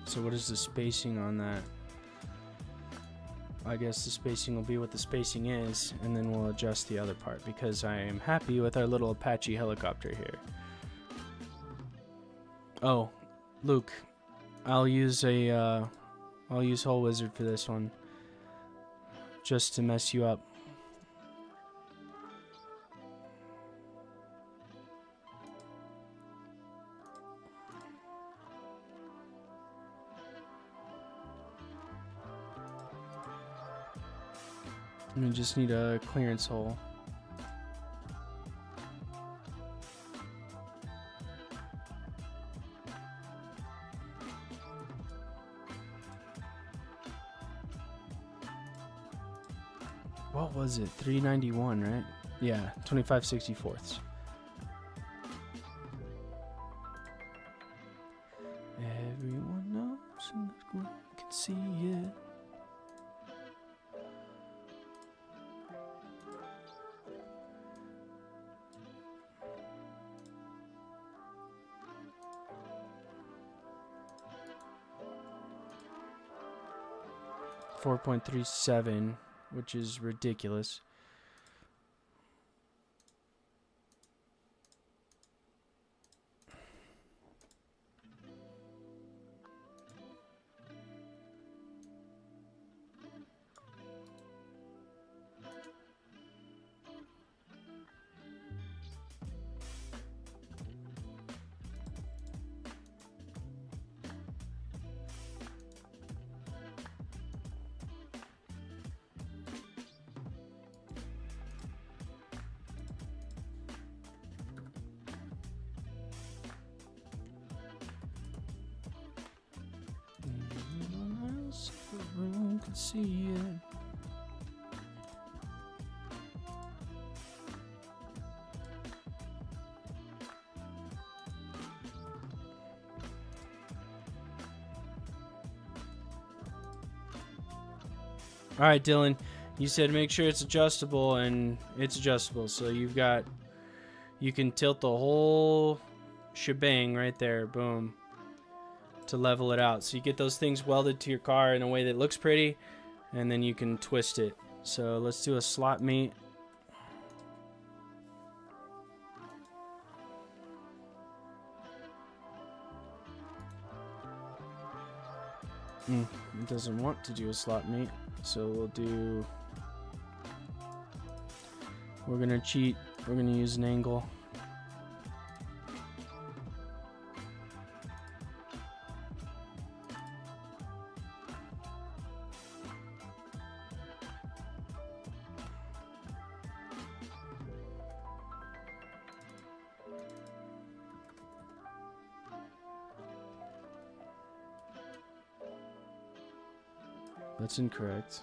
So what is the spacing on that? I guess the spacing will be what the spacing is, and then we'll adjust the other part because I am happy with our little Apache helicopter here. Oh, Luke, I'll use Hole Wizard for this one, just to mess you up. We just need a clearance hole. What was it? 391, right? Yeah, 25/64. Everyone knows and everyone can see it. .37, which is ridiculous. one could see it. All right, Dylan, you said make sure it's adjustable, and it's adjustable. So you can tilt the whole shebang right there, boom, to level it out. So you get those things welded to your car in a way that looks pretty, and then you can twist it. So let's do a slot meet. It doesn't want to do a slot meet, so we're gonna cheat. We're gonna use an angle. That's incorrect.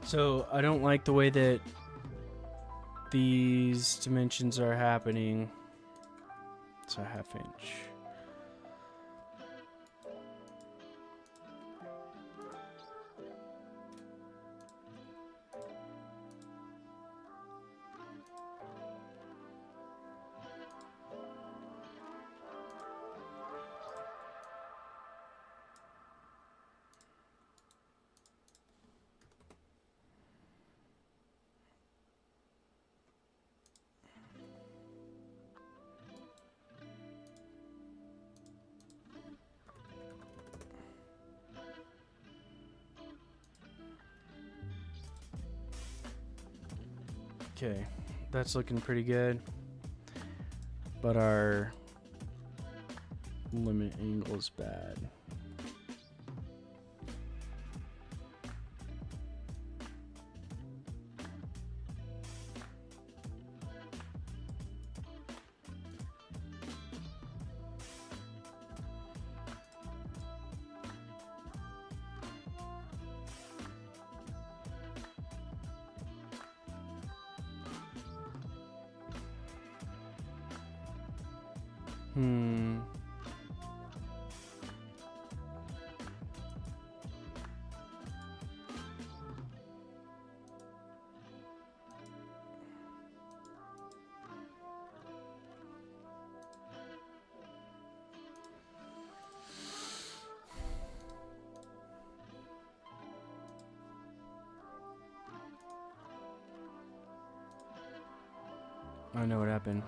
So I don't like the way that these dimensions are happening. It's a 1/2 inch. Okay, that's looking pretty good, but our limit angle is bad. I know what happened.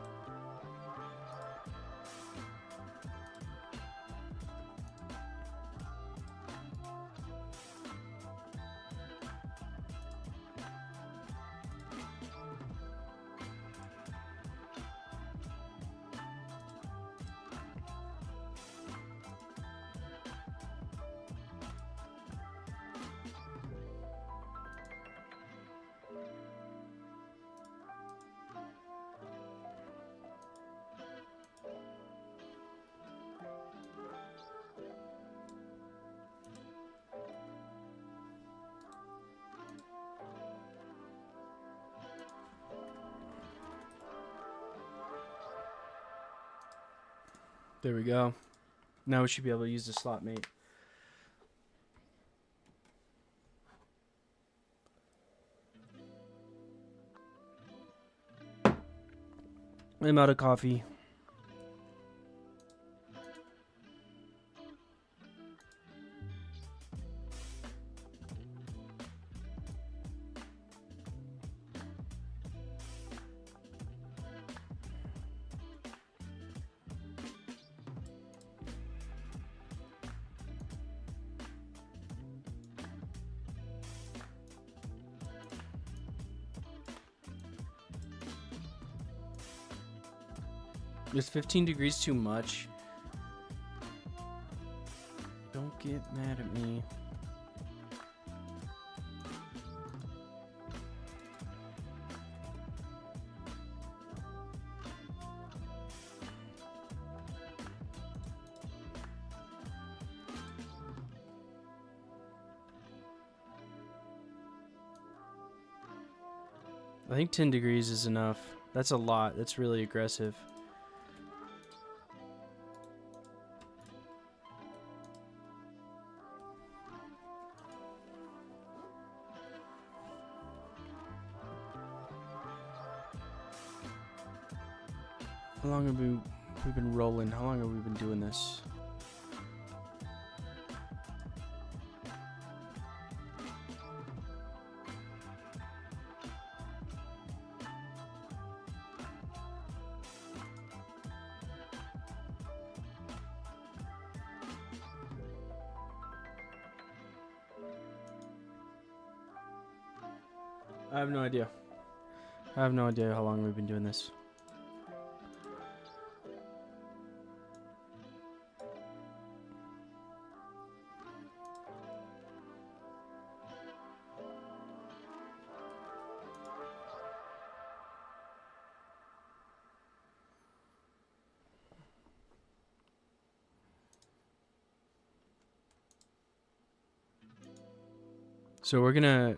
There we go. Now we should be able to use the slot mate. I'm out of coffee. Is 15 degrees too much? Don't get mad at me. I think 10 degrees is enough. That's a lot. That's really aggressive. How long have we've been rolling? How long have we been doing this? I have no idea. I have no idea how long we've been doing this. So we're gonna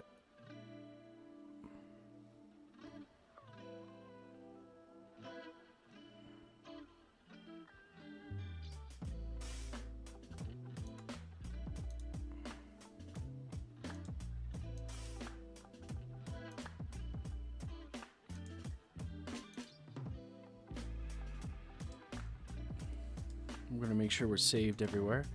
make sure we're saved everywhere.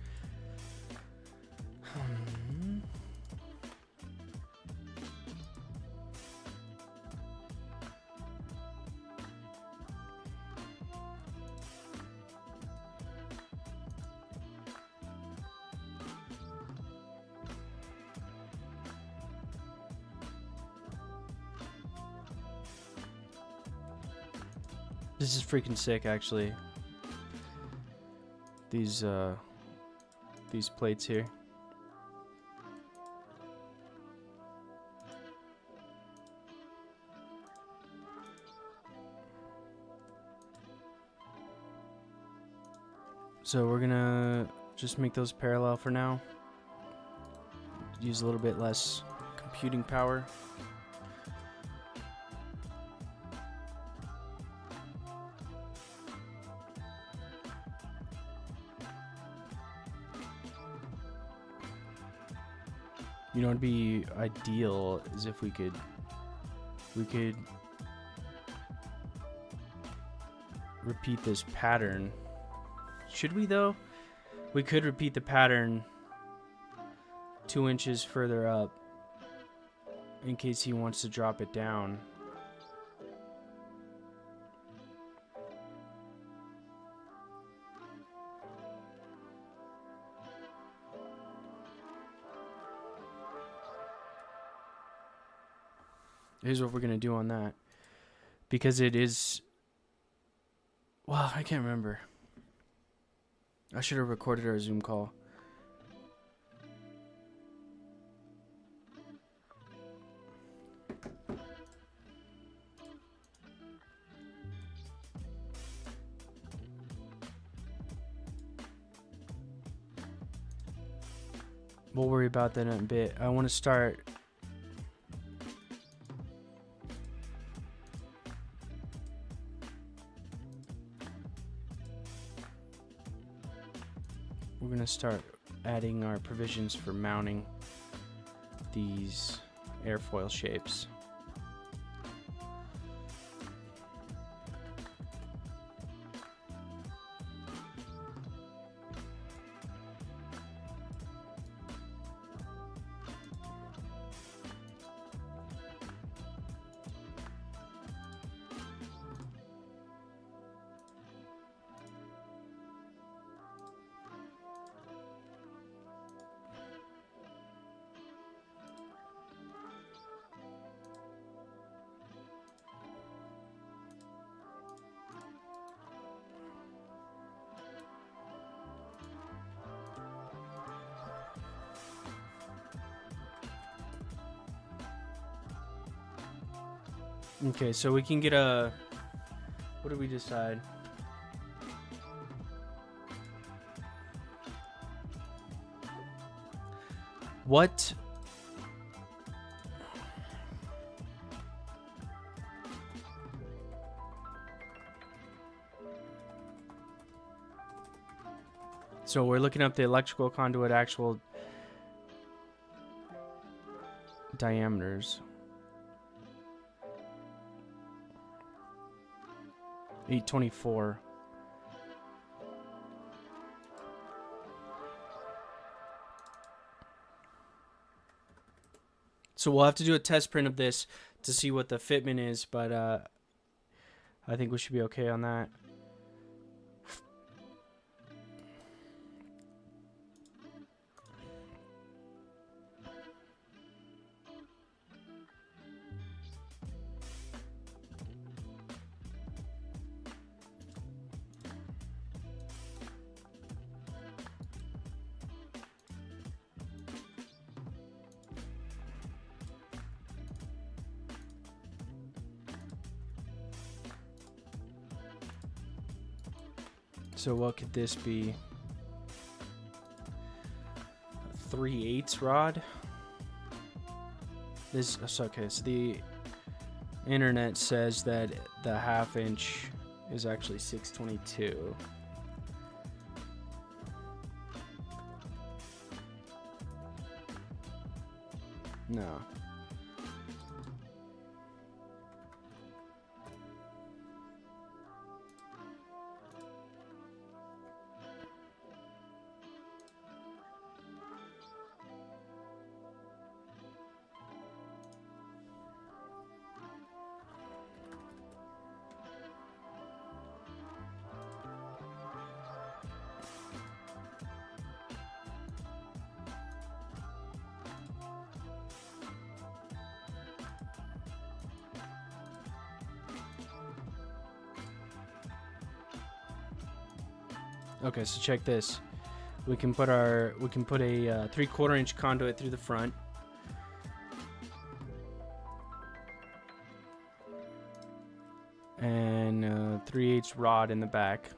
This is freaking sick, actually. These plates here. So we're gonna just make those parallel for now. Use a little bit less computing power. You know, it'd be ideal is if we could repeat this pattern. Should we though? We could repeat the pattern 2 inches further up in case he wants to drop it down. Here's what we're going to do on that. Because it is... Well, I can't remember. I should have recorded our Zoom call. We'll worry about that in a bit. I want to start... We're going to start adding our provisions for mounting these airfoil shapes. Okay, so we can get a... What did we decide? What... So we're looking up the electrical conduit actual diameters. 824. So we'll have to do a test print of this to see what the fitment is, but I think we should be okay on that. So what could this be? 3/8 rod. This okay. So the internet says that the 1/2 inch is actually 622. No. Okay, so check this. We can put a 3/4 inch conduit through the front. And 3/8 rod in the back.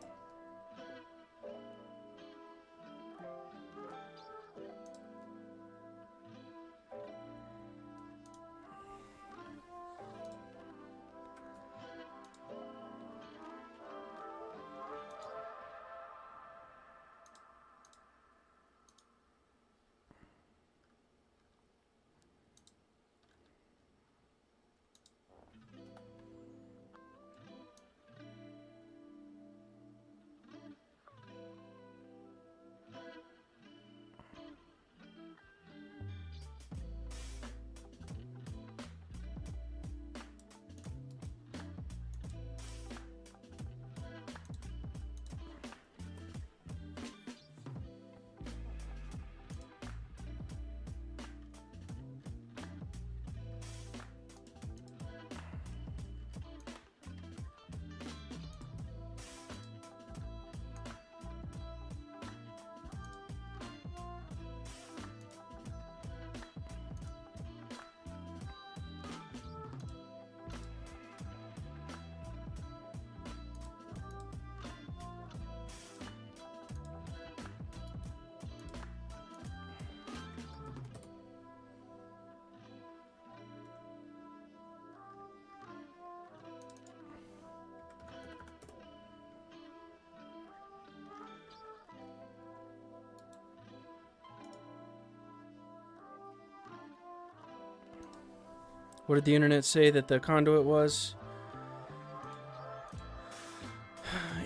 What did the internet say that the conduit was?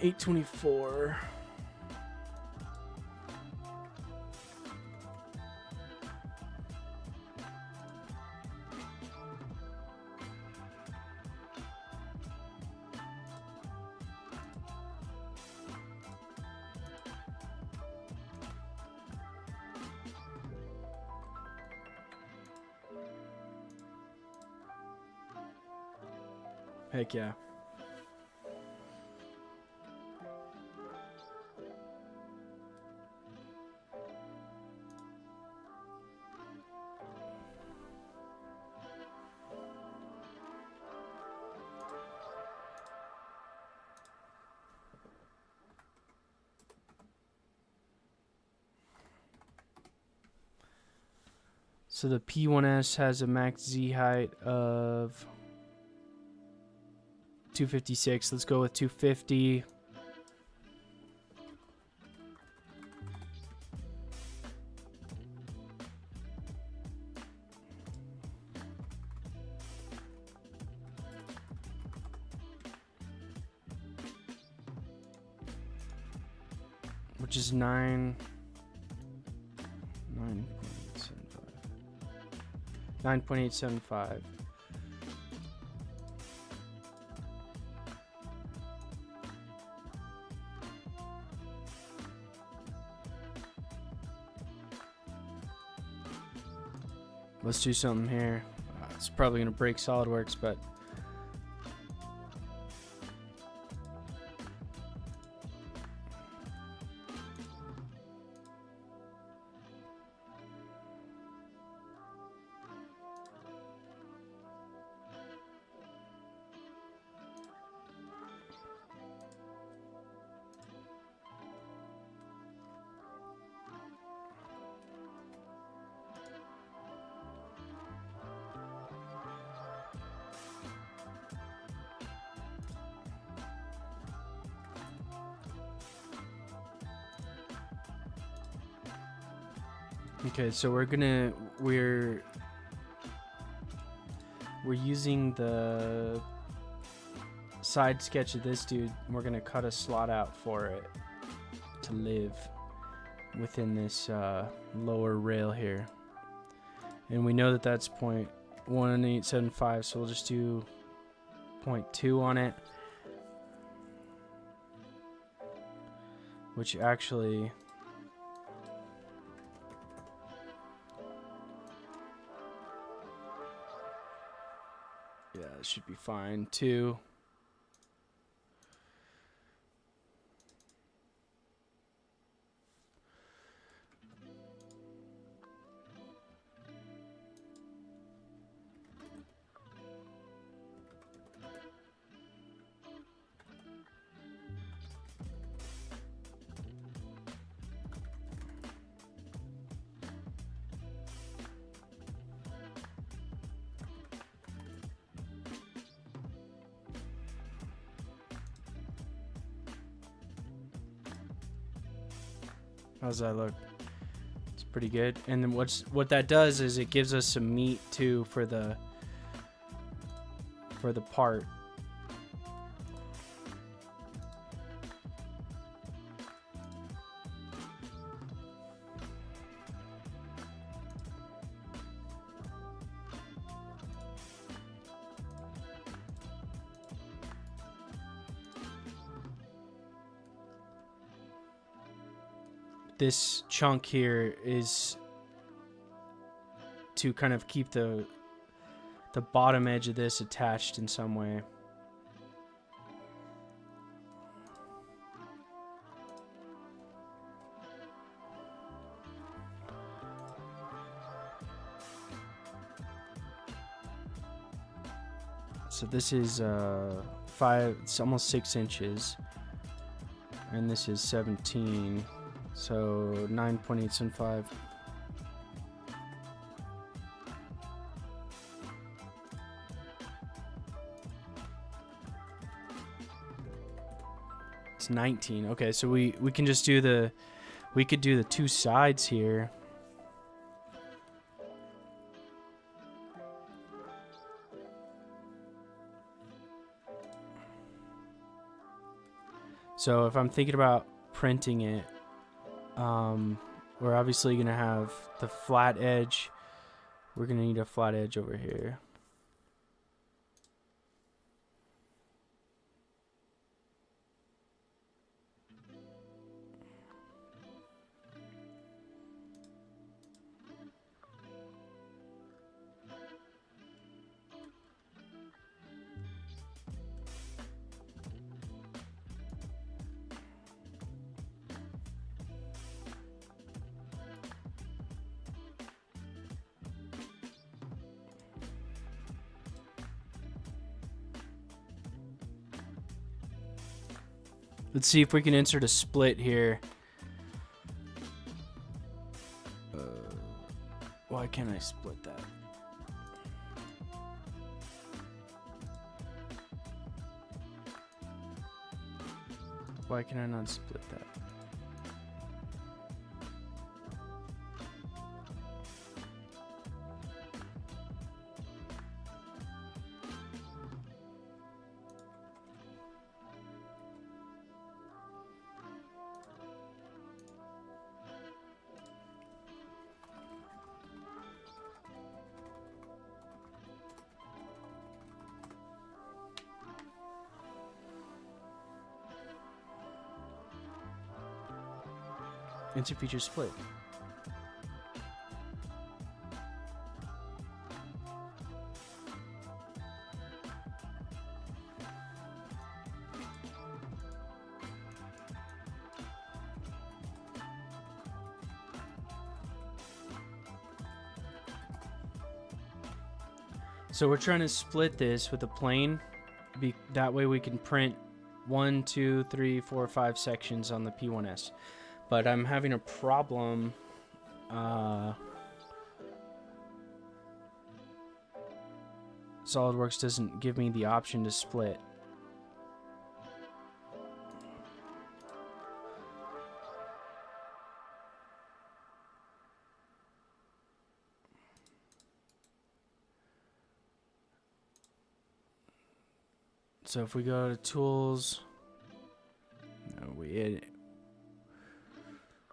824. Heck yeah. So the P1S has a max Z height of 256. Let's go with 250. Which is 9.875. Let's do something here. It's probably gonna break SolidWorks, but okay, so we're using the side sketch of this dude, and we're gonna cut a slot out for it to live within this lower rail here. And we know that that's 0.1875, so we'll just do 0.2 on it, which actually yeah, it should be fine too. How's that look? It's pretty good. And then what that does is it gives us some meat too for the part. This chunk here is to kind of keep the bottom edge of this attached in some way. So this is it's almost 6 inches, and this is 17. So 9.875. It's 19. Okay, so we can just do we could do the two sides here. So if I'm thinking about printing it, we're obviously going to have the flat edge. We're going to need a flat edge over here. Let's see if we can insert a split here. Why can't I split that? Why can I not split that? Insert feature split. So we're trying to split this with a plane. That way we can print 1, 2, 3, 4, 5 sections on the P1S. But I'm having a problem. SolidWorks doesn't give me the option to split. So if we go to tools, no,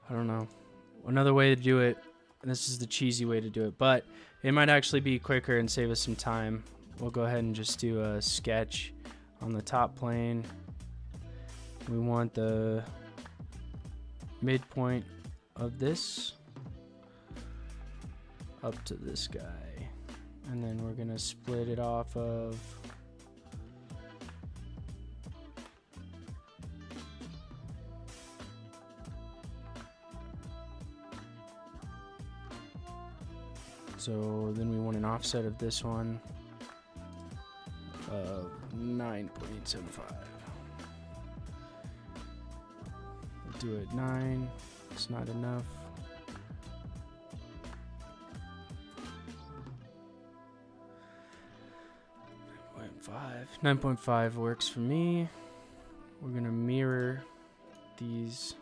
I don't know. Another way to do it, and this is the cheesy way to do it, but it might actually be quicker and save us some time. We'll go ahead and just do a sketch on the top plane. We want the midpoint of this up to this guy. And then we're gonna split it off of so then we want an offset of this one of 9.75. We'll do it 9. It's not enough. 9.5 works for me. We're gonna mirror these.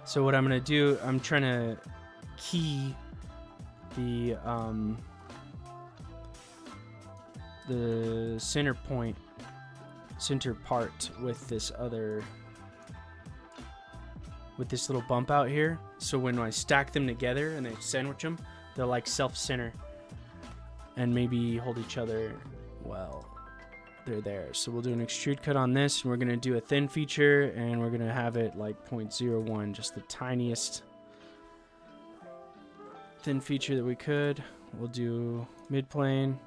So what I'm gonna do, I'm trying to key the center part with this little bump out here. So when I stack them together and I sandwich them, they'll like self-center and maybe hold each other well. They're there. So we'll do an extrude cut on this, and we're going to do a thin feature, and we're going to have it like 0.01, just the tiniest thin feature that we could. We'll do mid-plane.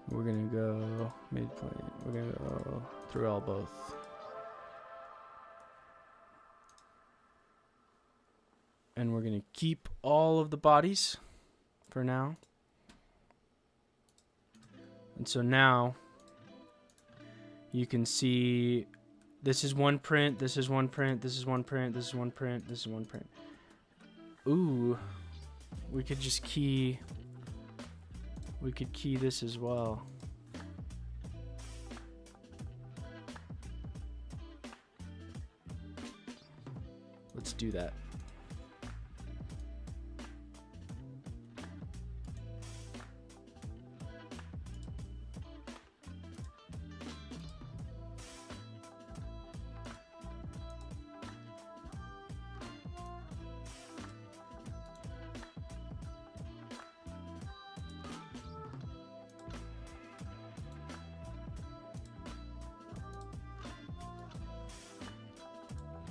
We're going to go mid-plane. We're going to go through all both. And we're going to keep all of the bodies for now. And so now you can see this is one print, this is one print, this is one print, this is one print, this is one print. Ooh, we could just key, we could key this as well. let's do that.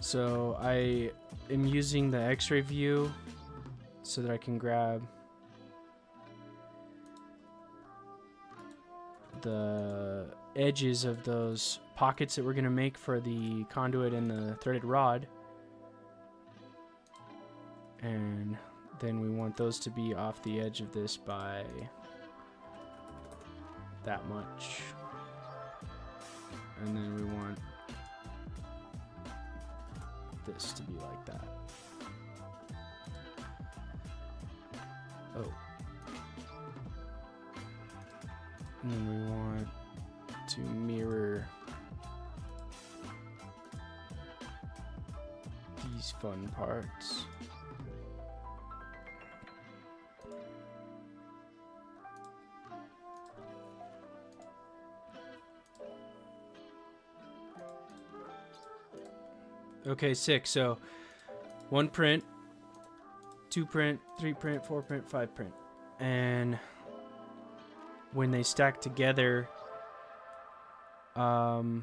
So I am using the X-ray view so that I can grab the edges of those pockets that we're going to make for the conduit and the threaded rod. And then we want those to be off the edge of this by that much. And then we want this to be like that. Oh. And then we want to mirror these fun parts. Okay, 6. So 1 print, 2 print, 3 print, 4 print, 5 print. And when they stack together, the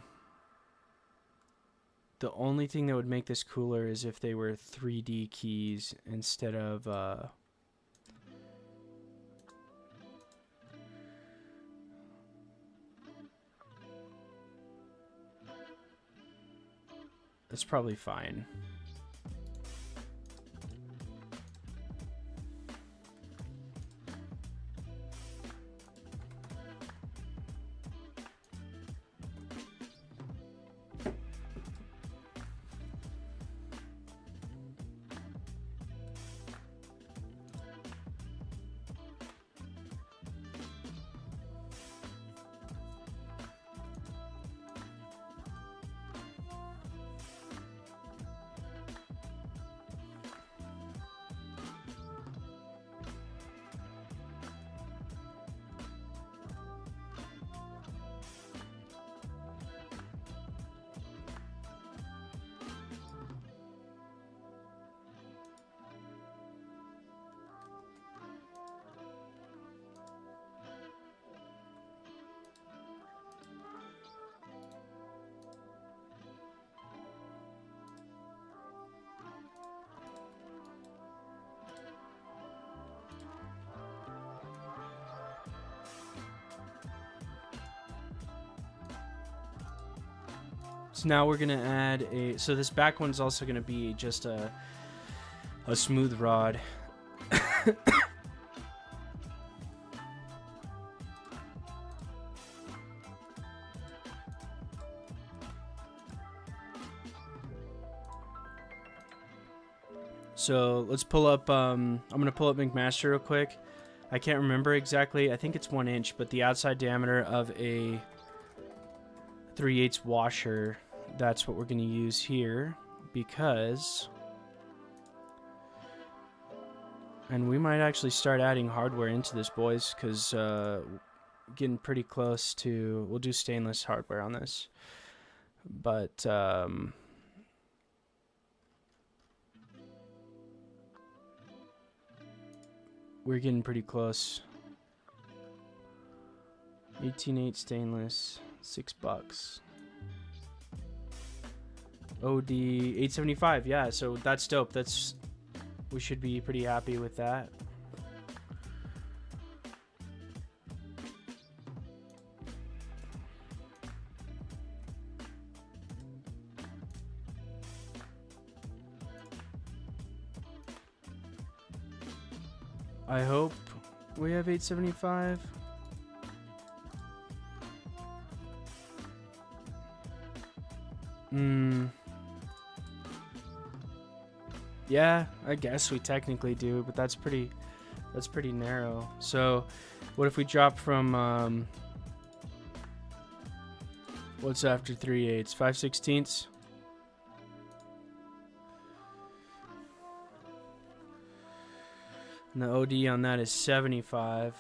only thing that would make this cooler is if they were 3D keys instead of that's probably fine. So now we're gonna add a, so this back one's also gonna be just a smooth rod. So let's pull up, I'm gonna pull up McMaster real quick. I can't remember exactly, I think it's 1 inch, but the outside diameter of a 3/8 washer, that's what we're going to use here, because, and we might actually start adding hardware into this, boys, because getting pretty close to, we'll do stainless hardware on this, but we're getting pretty close. 18/8 stainless, $6. OD 875, yeah, so that's dope. That's, we should be pretty happy with that. I hope we have 875. Yeah, I guess we technically do, but that's pretty narrow. So what if we drop from what's after 3/8? 5/16? And the OD on that is 75.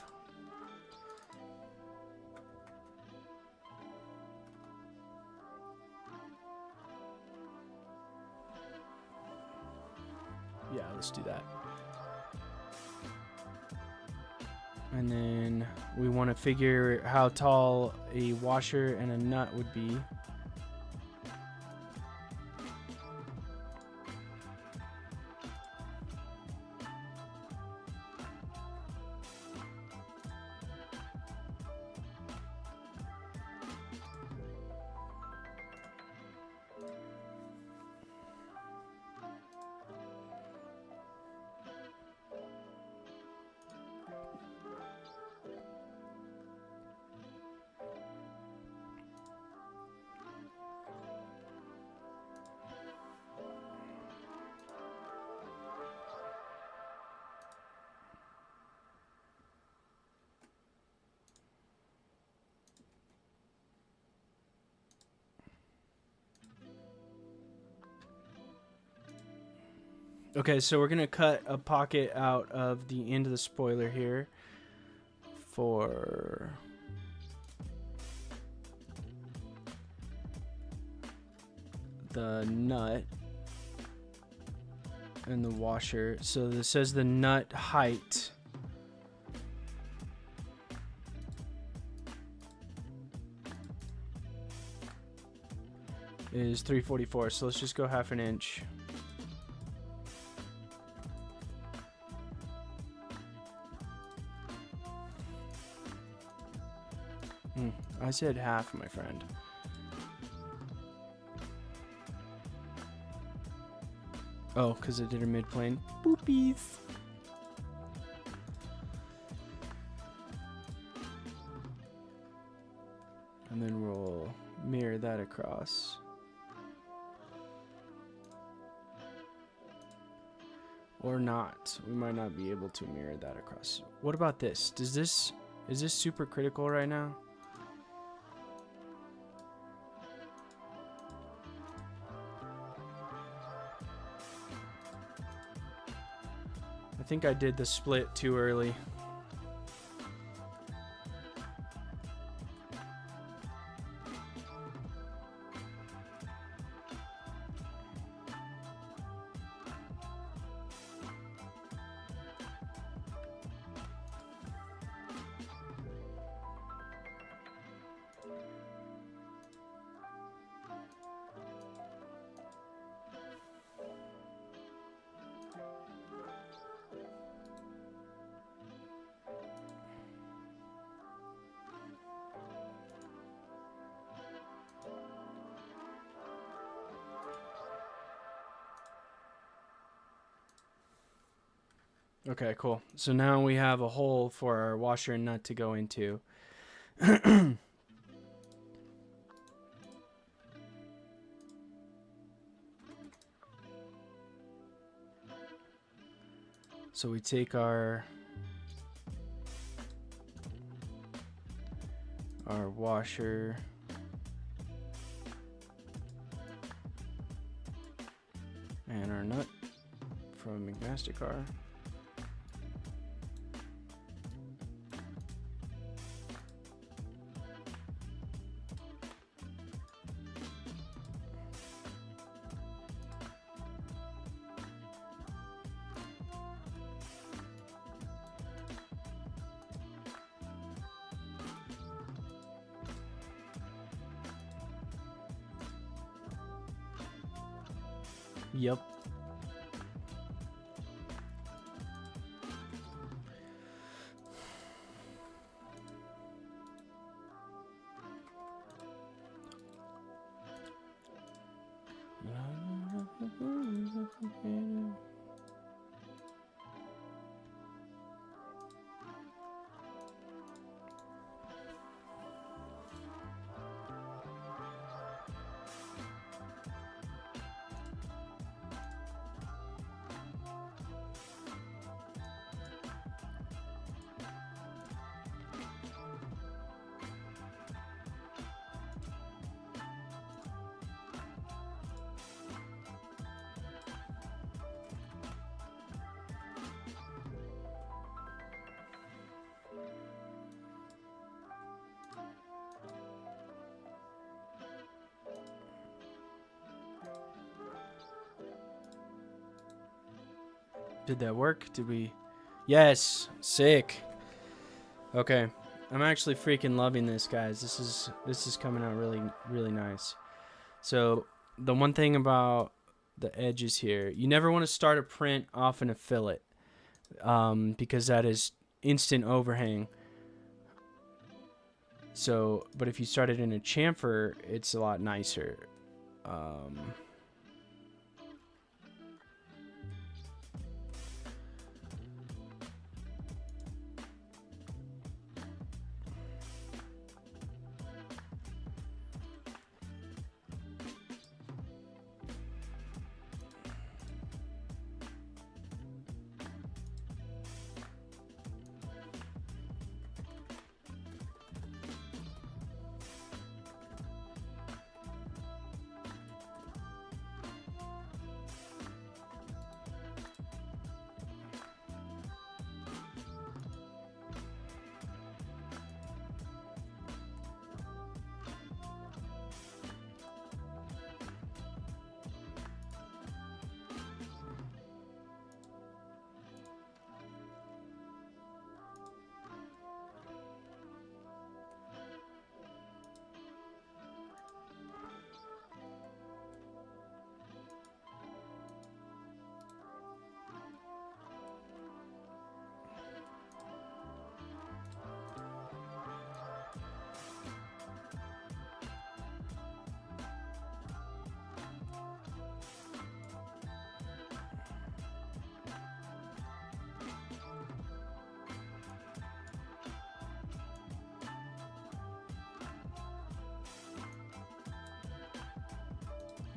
Yeah, let's do that. And then we want to figure how tall a washer and a nut would be. Okay, so we're gonna cut a pocket out of the end of the spoiler here for the nut and the washer. So this says the nut height is 344. So let's just go half an inch. I said half, my friend. Oh, because I did a mid-plane. Boopies. And then we'll mirror that across. Or not. We might not be able to mirror that across. What about this? Is this super critical right now? I think I did the split too early. Okay, cool. So now we have a hole for our washer and nut to go into. So we take our washer and our nut from McMaster-Carr. Yep. Did that work? Did we? Yes. Sick. Okay. I'm actually freaking loving this, guys. This is coming out really, really nice. So the one thing about the edges here, you never want to start a print off in a fillet, because that is instant overhang. So, but if you start it in a chamfer, it's a lot nicer.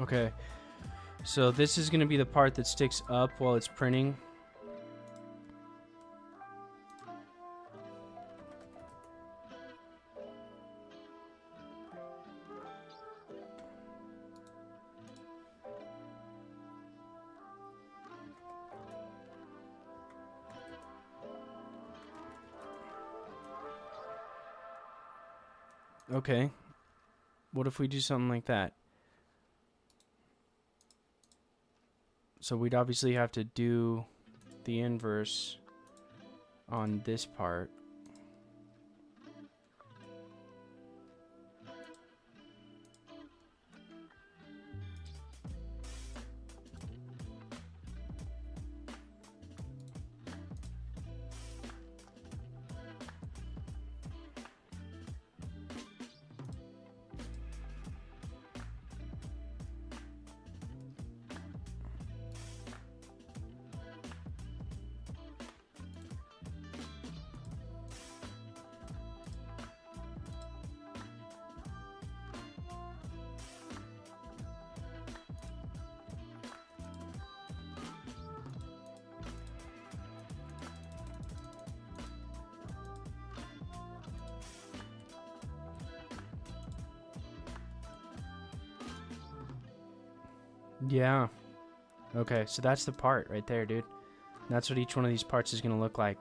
Okay, so this is going to be the part that sticks up while it's printing. Okay, what if we do something like that? So we'd obviously have to do the inverse on this part. Yeah. Okay, so that's the part right there, dude. That's what each one of these parts is going to look like.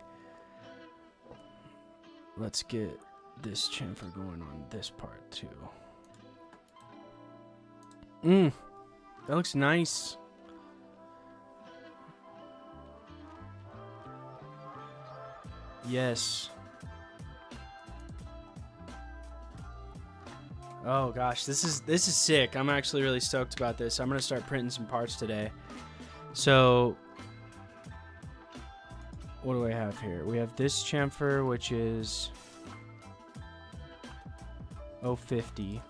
Let's get this chamfer going on this part, too. That looks nice. Yes. Oh gosh, this is sick. I'm actually really stoked about this. I'm gonna start printing some parts today. So what do I have here? We have this chamfer, which is 050,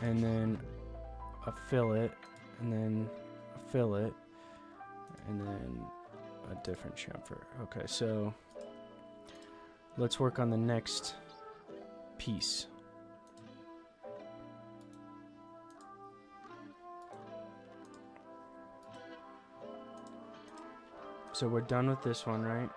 and then a fillet, and then a fillet, and then a different chamfer. Okay, so let's work on the next piece. So we're done with this one, right?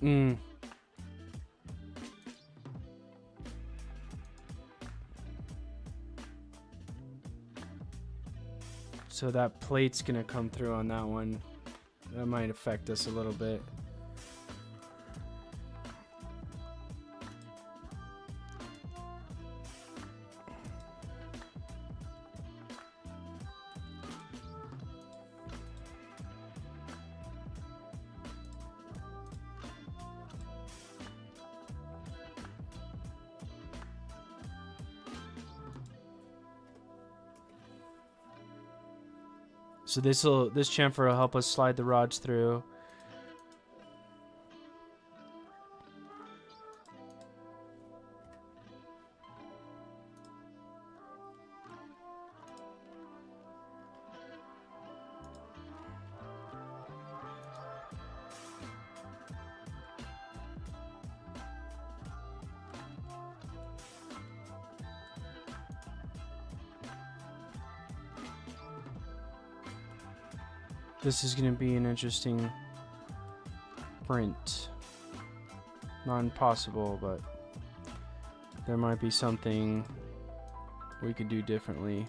Mm. So that plate's gonna come through on that one. That might affect us a little bit. So this chamfer will help us slide the rods through. This is going to be an interesting print. Not impossible, but there might be something we could do differently.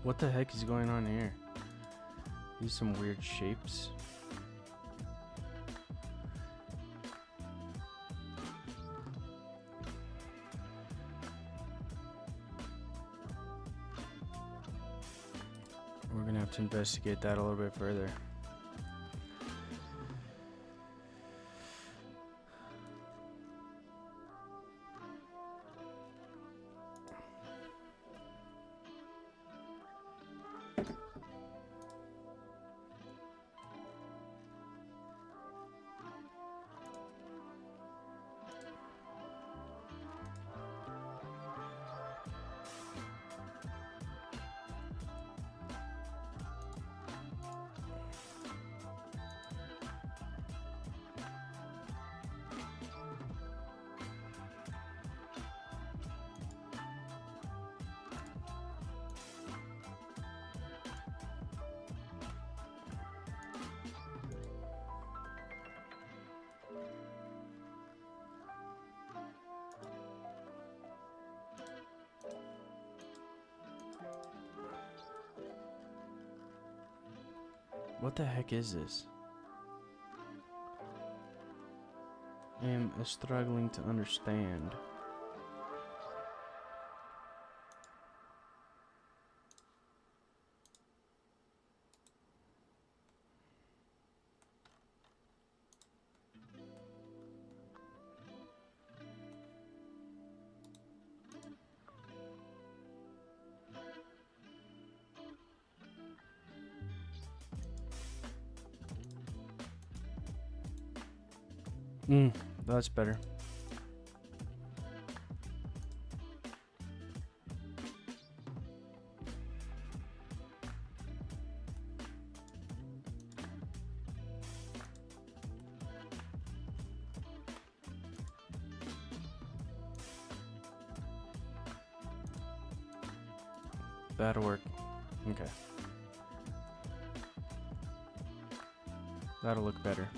What the heck is going on here? These some weird shapes. We're gonna have to investigate that a little bit further. What the heck is this? I am struggling to understand. That's better. That'll work. Okay. That'll look better.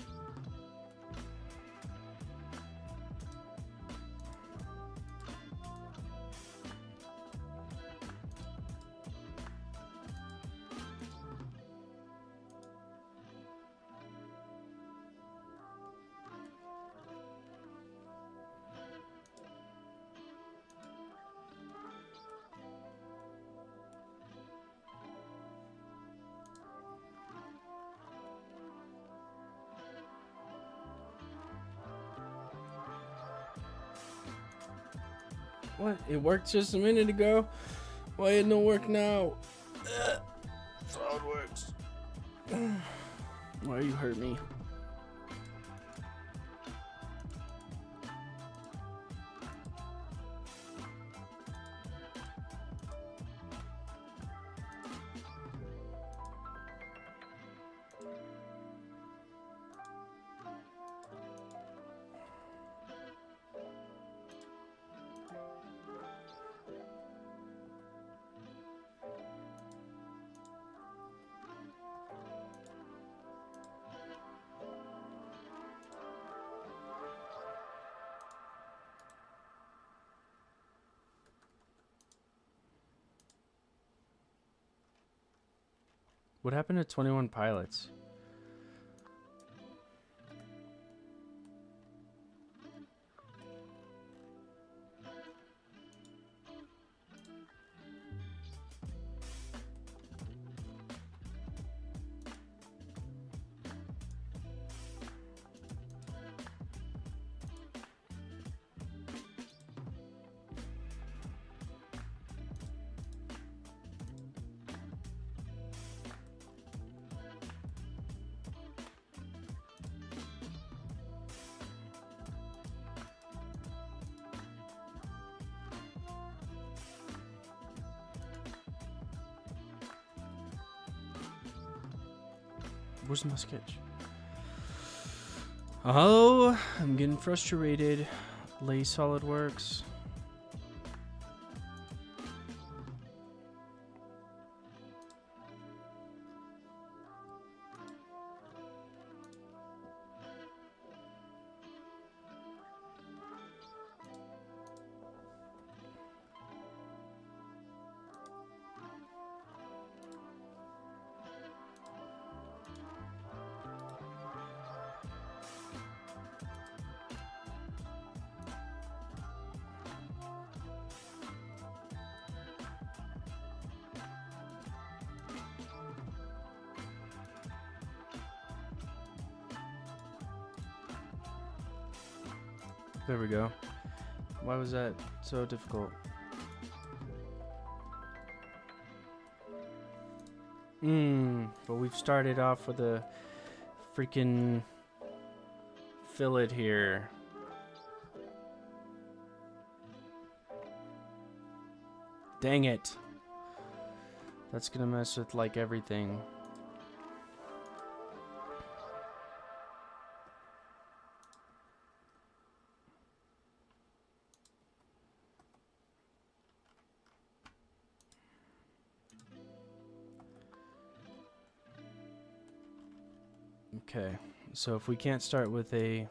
What? It worked just a minute ago? Why it don't work now? SolidWorks. Why you hurt me? What happened to 21 Pilots? Where's my sketch? Oh, I'm getting frustrated. Lay SolidWorks. There we go. Why was that so difficult? But we've started off with a freaking fillet here. Dang it. That's gonna mess with like everything. Okay, so if we can't start with a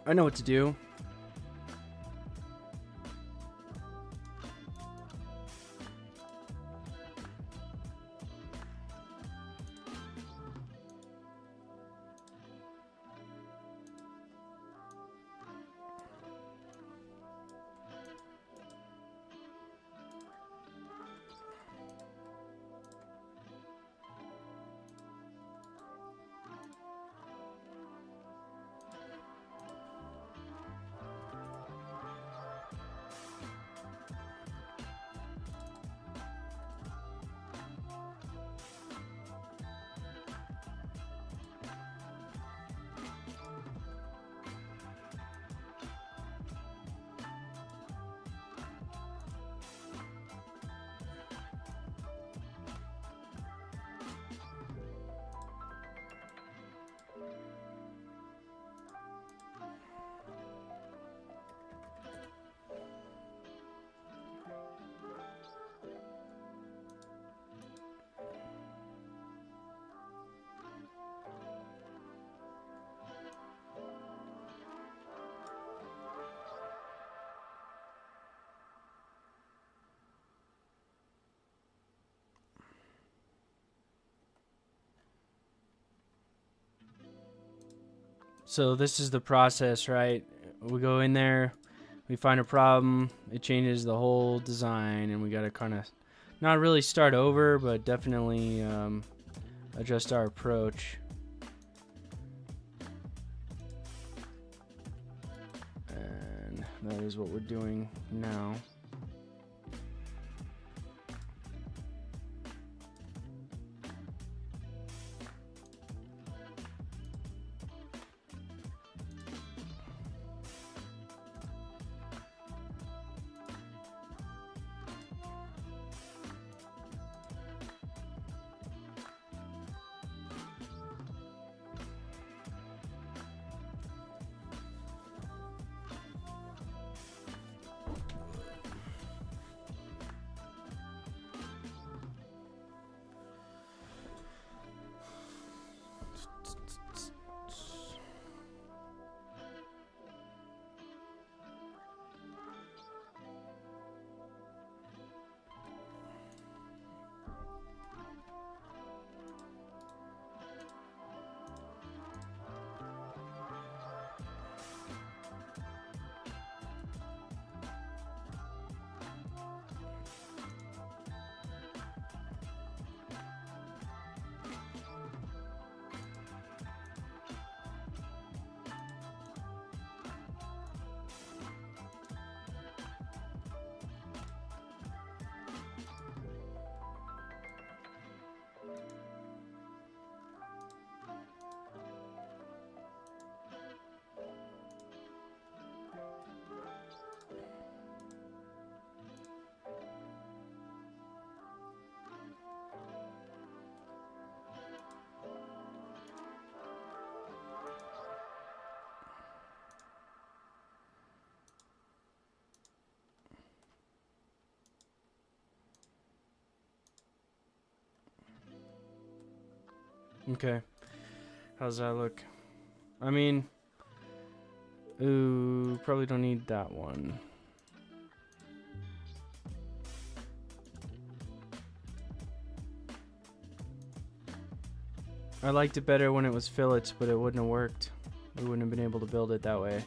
I know what to do. So this is the process, right? We go in there, we find a problem, it changes the whole design, and we got to kind of not really start over, but definitely adjust our approach. And that is what we're doing now. Okay. How's that look? I mean, ooh, probably don't need that one. I liked it better when it was fillets, but it wouldn't have worked. We wouldn't have been able to build it that way.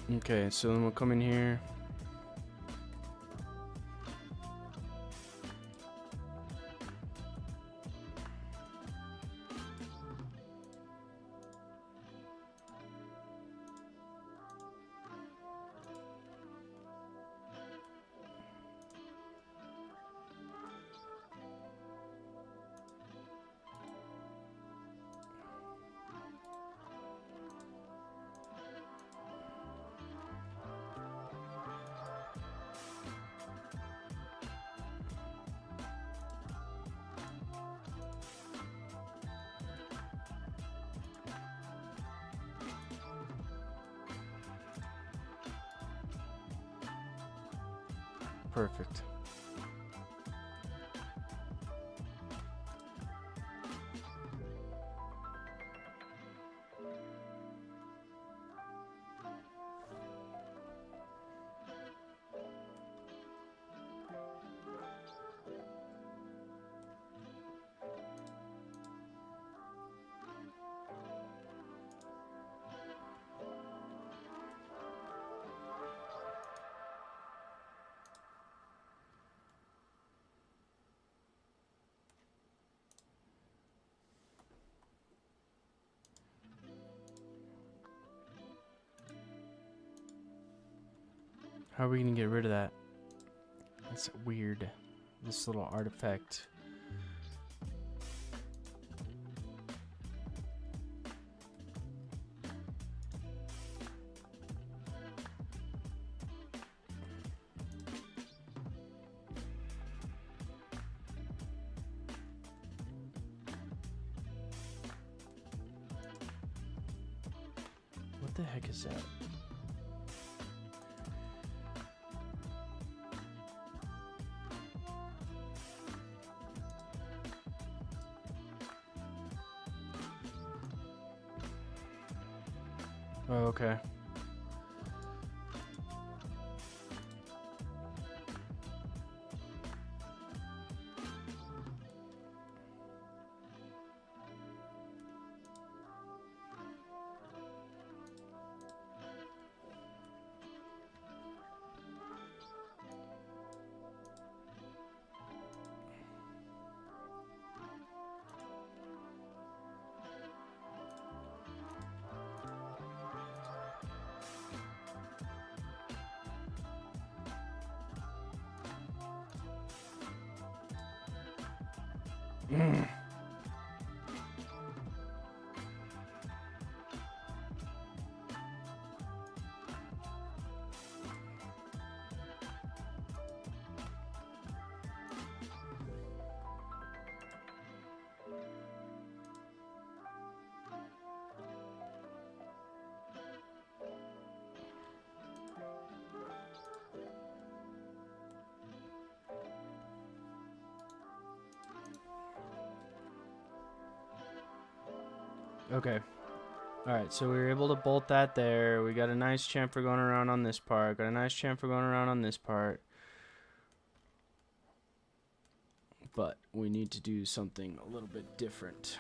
Okay, so then we'll come in here. Perfect. How are we gonna get rid of that? That's weird. This little artifact. What the heck is that? Oh, okay. Okay. Alright, so we were able to bolt that there. We got a nice chamfer going around on this part. Got a nice chamfer going around on this part. But we need to do something a little bit different.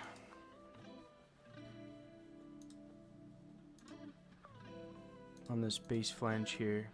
On this base flange here.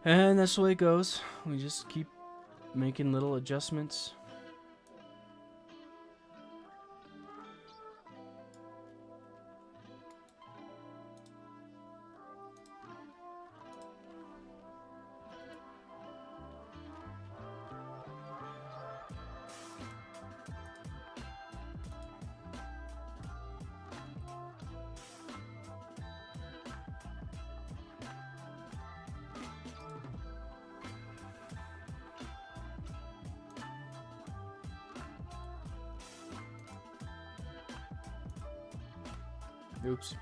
And that's the way it goes. We just keep making little adjustments. Oops.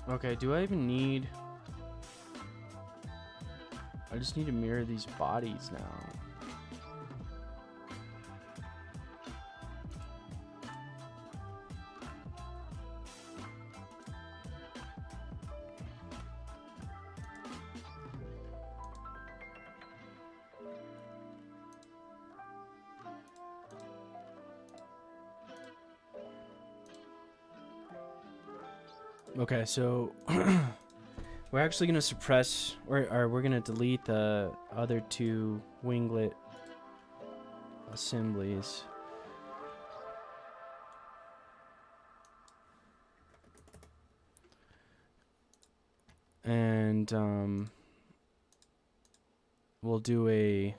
Okay, do I even need... I just need to mirror these bodies now. Okay, so we're actually going to suppress, or we're going to delete the other two winglet assemblies. And we'll do a...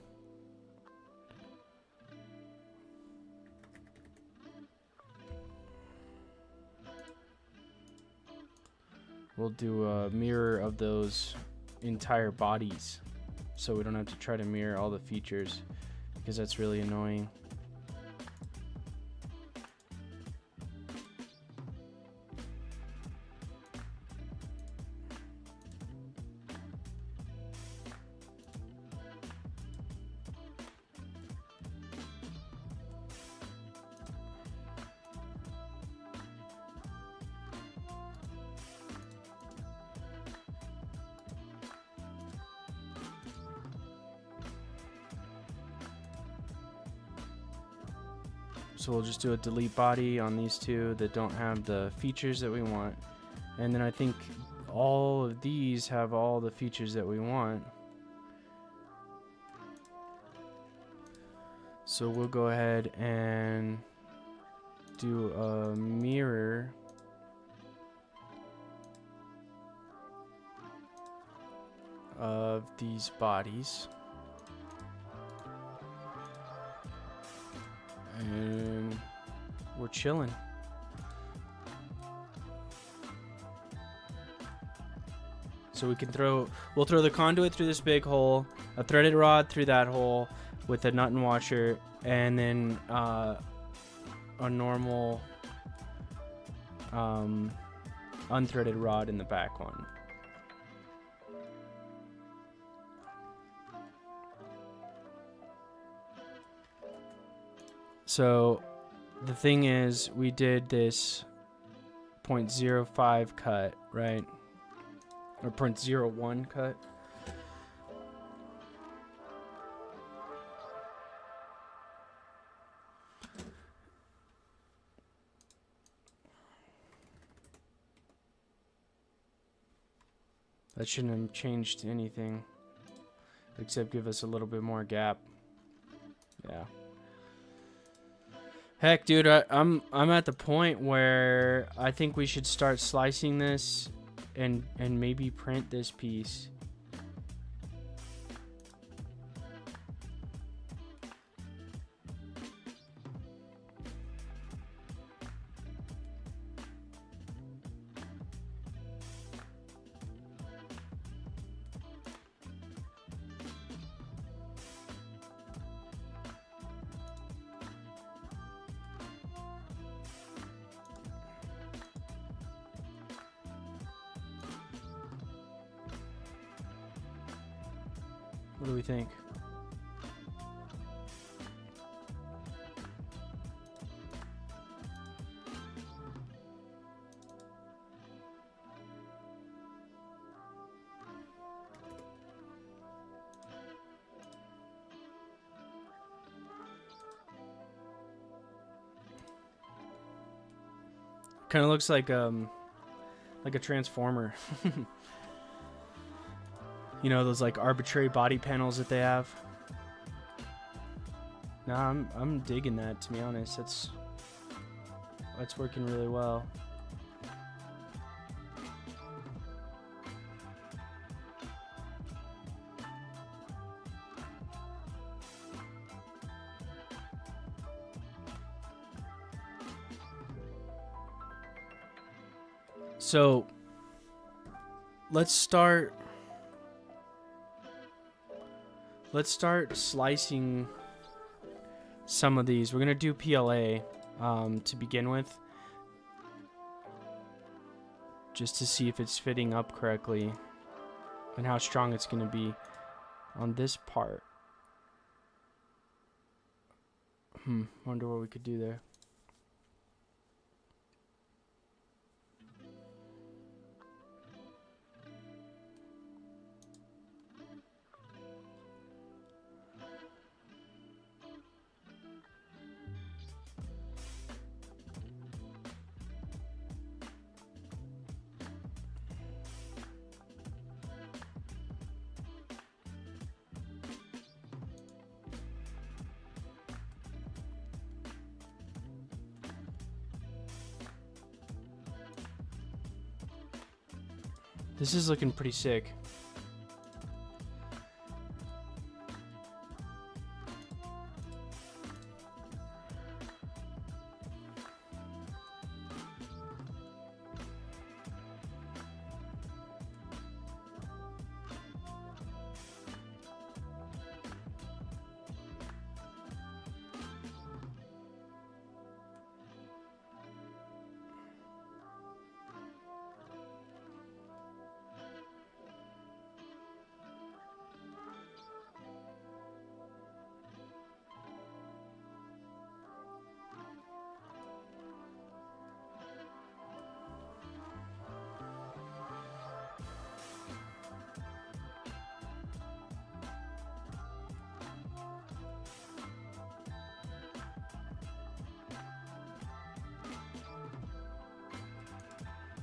We'll do a mirror of those entire bodies, so we don't have to try to mirror all the features, because that's really annoying. So we'll just do a delete body on these two that don't have the features that we want. And then I think all of these have all the features that we want. So we'll go ahead and do a mirror of these bodies. And we're chilling. So we'll throw the conduit through this big hole, a threaded rod through that hole with a nut and washer, and then a normal unthreaded rod in the back one. So the thing is, we did this 0.05 cut, right? Or 0.01 cut. That shouldn't have changed anything, except give us a little bit more gap. Yeah. Heck, dude, I'm at the point where I think we should start slicing this and maybe print this piece. What do we think? Kind of looks like a transformer. You know, those like arbitrary body panels that they have. Nah, I'm digging that, to be honest. That's working really well. So let's start slicing some of these. We're gonna do PLA to begin with, just to see if it's fitting up correctly and how strong it's gonna be. on this part. Wonder what we could do there. This is looking pretty sick.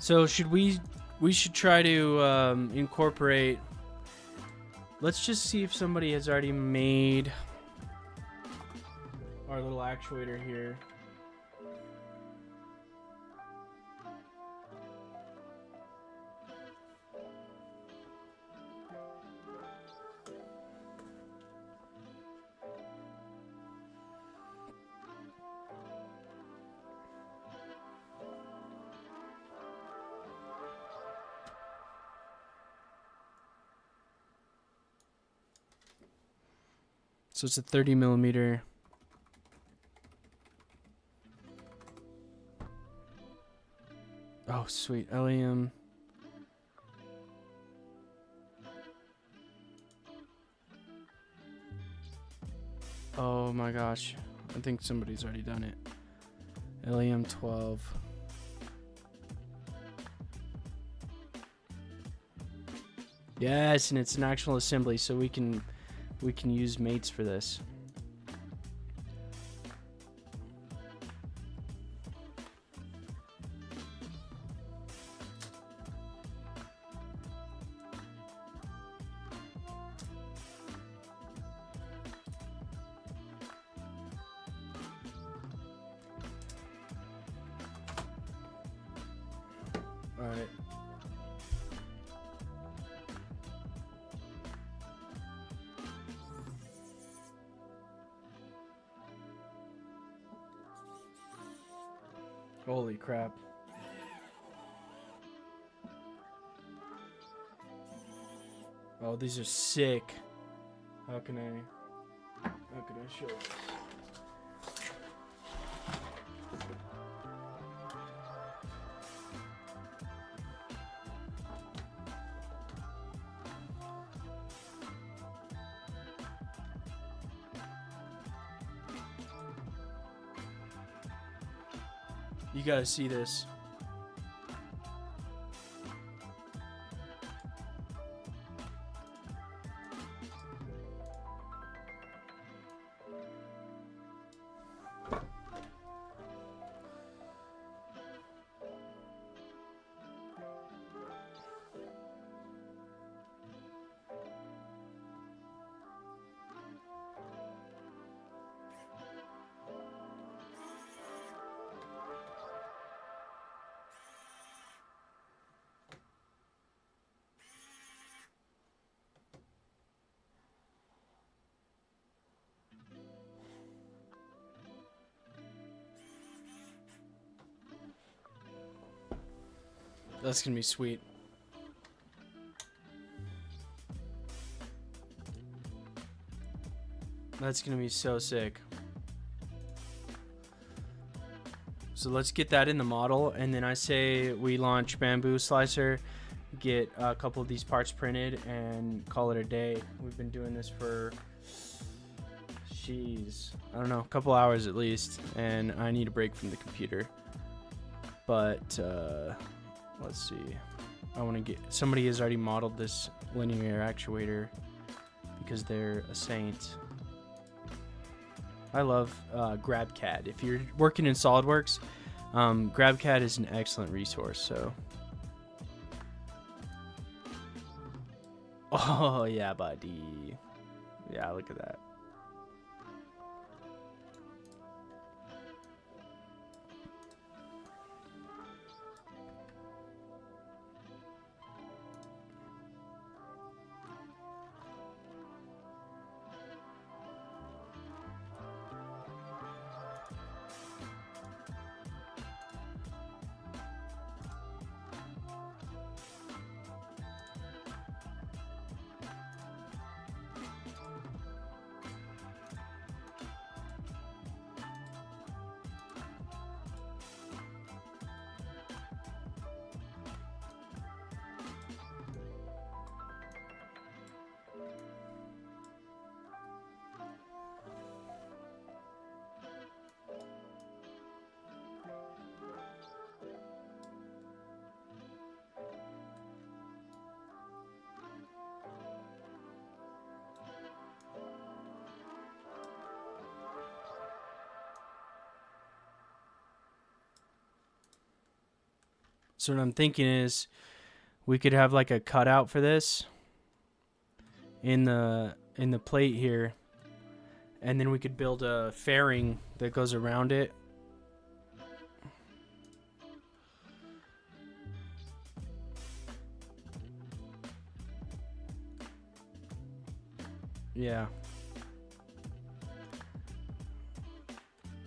So should we should try to incorporate, let's just see if somebody has already made our little actuator here. So it's a 30 millimeter. Oh, sweet. LEM. Oh my gosh. I think somebody's already done it. LEM 12. Yes, and it's an actual assembly, so we can use mates for this. All right. Holy crap. Oh, these are sick. How can I show this? You gotta see this. That's gonna be sweet. That's gonna be so sick. So let's get that in the model, and then I say we launch Bamboo Slicer, get a couple of these parts printed and call it a day. We've been doing this for, jeez, I don't know, a couple hours at least, and I need a break from the computer. But let's see. I want to get, somebody has already modeled this linear actuator because they're a saint. I love GrabCAD. If you're working in SolidWorks, GrabCAD is an excellent resource. So, oh yeah, buddy. Yeah, look at that. So what I'm thinking is we could have like a cutout for this in the plate here, and then we could build a fairing that goes around it. Yeah.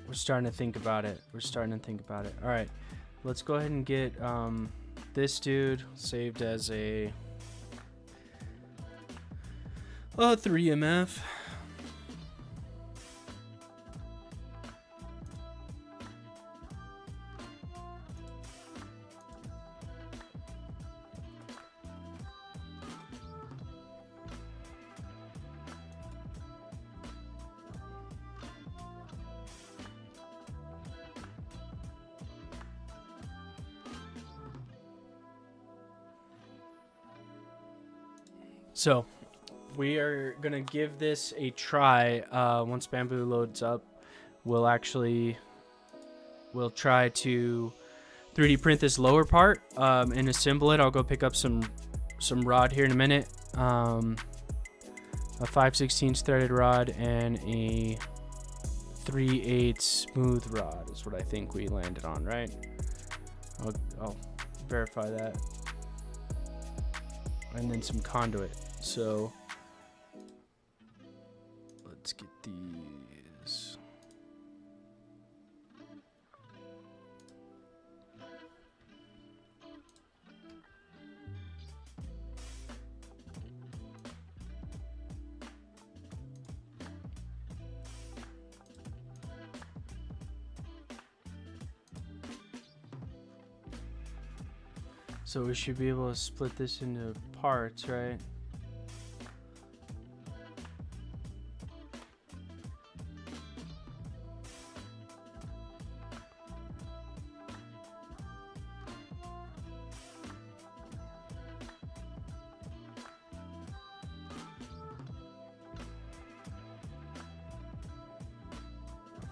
We're starting to think about it. All right. Let's go ahead and get this dude saved as a 3MF. So we are going to give this a try. Once Bamboo loads up, we'll try to 3D print this lower part and assemble it. I'll go pick up some rod here in a minute. A 5/16 threaded rod and a 3/8 smooth rod is what I think we landed on, right? I'll verify that. And then some conduit. So let's get these. So we should be able to split this into parts, right?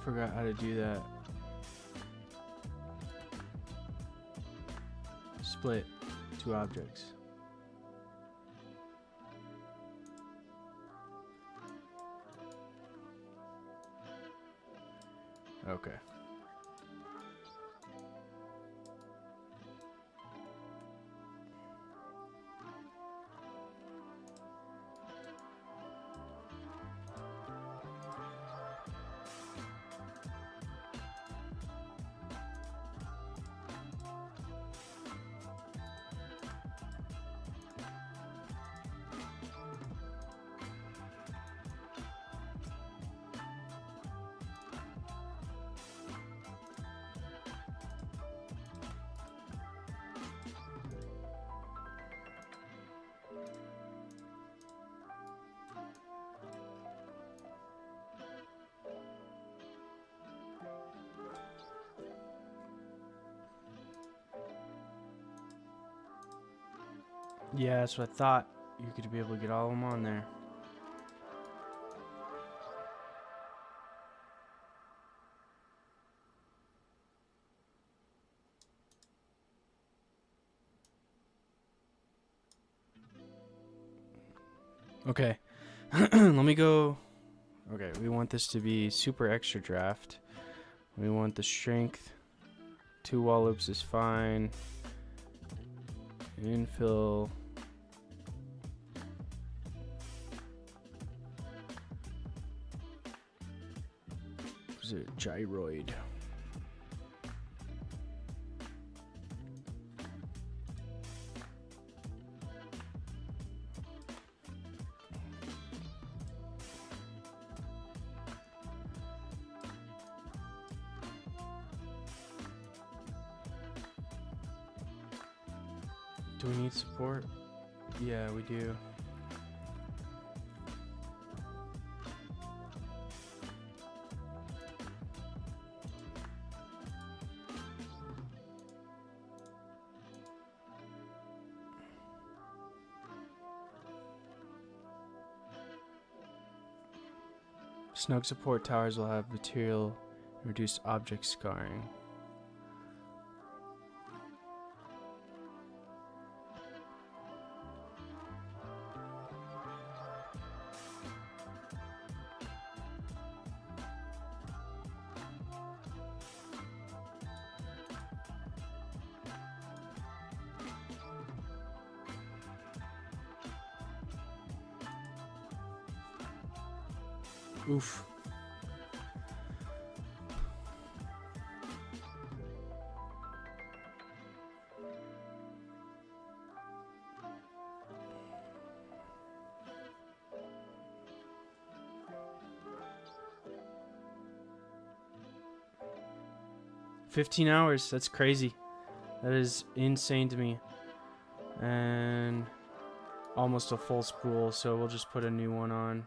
Forgot how to do that. Split two objects. Okay. Yeah, that's what I thought. You could be able to get all of them on there. Okay. Let me go. Okay, we want this to be super extra draft. We want the strength. 2 wall loops is fine. Infill. Was it gyroid? Do we need support? Yeah, we do. Snug support towers will have material and reduce object scarring. Oof. $15 hours. That's crazy. That is insane to me. And almost a full spool, so we'll just put a new one on.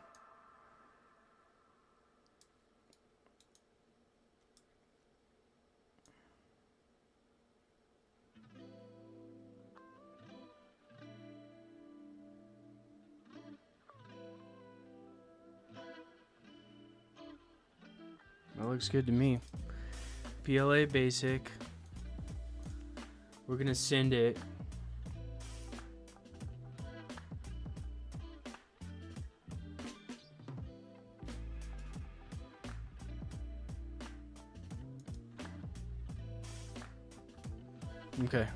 That looks good to me. PLA basic. We're gonna send it. Okay.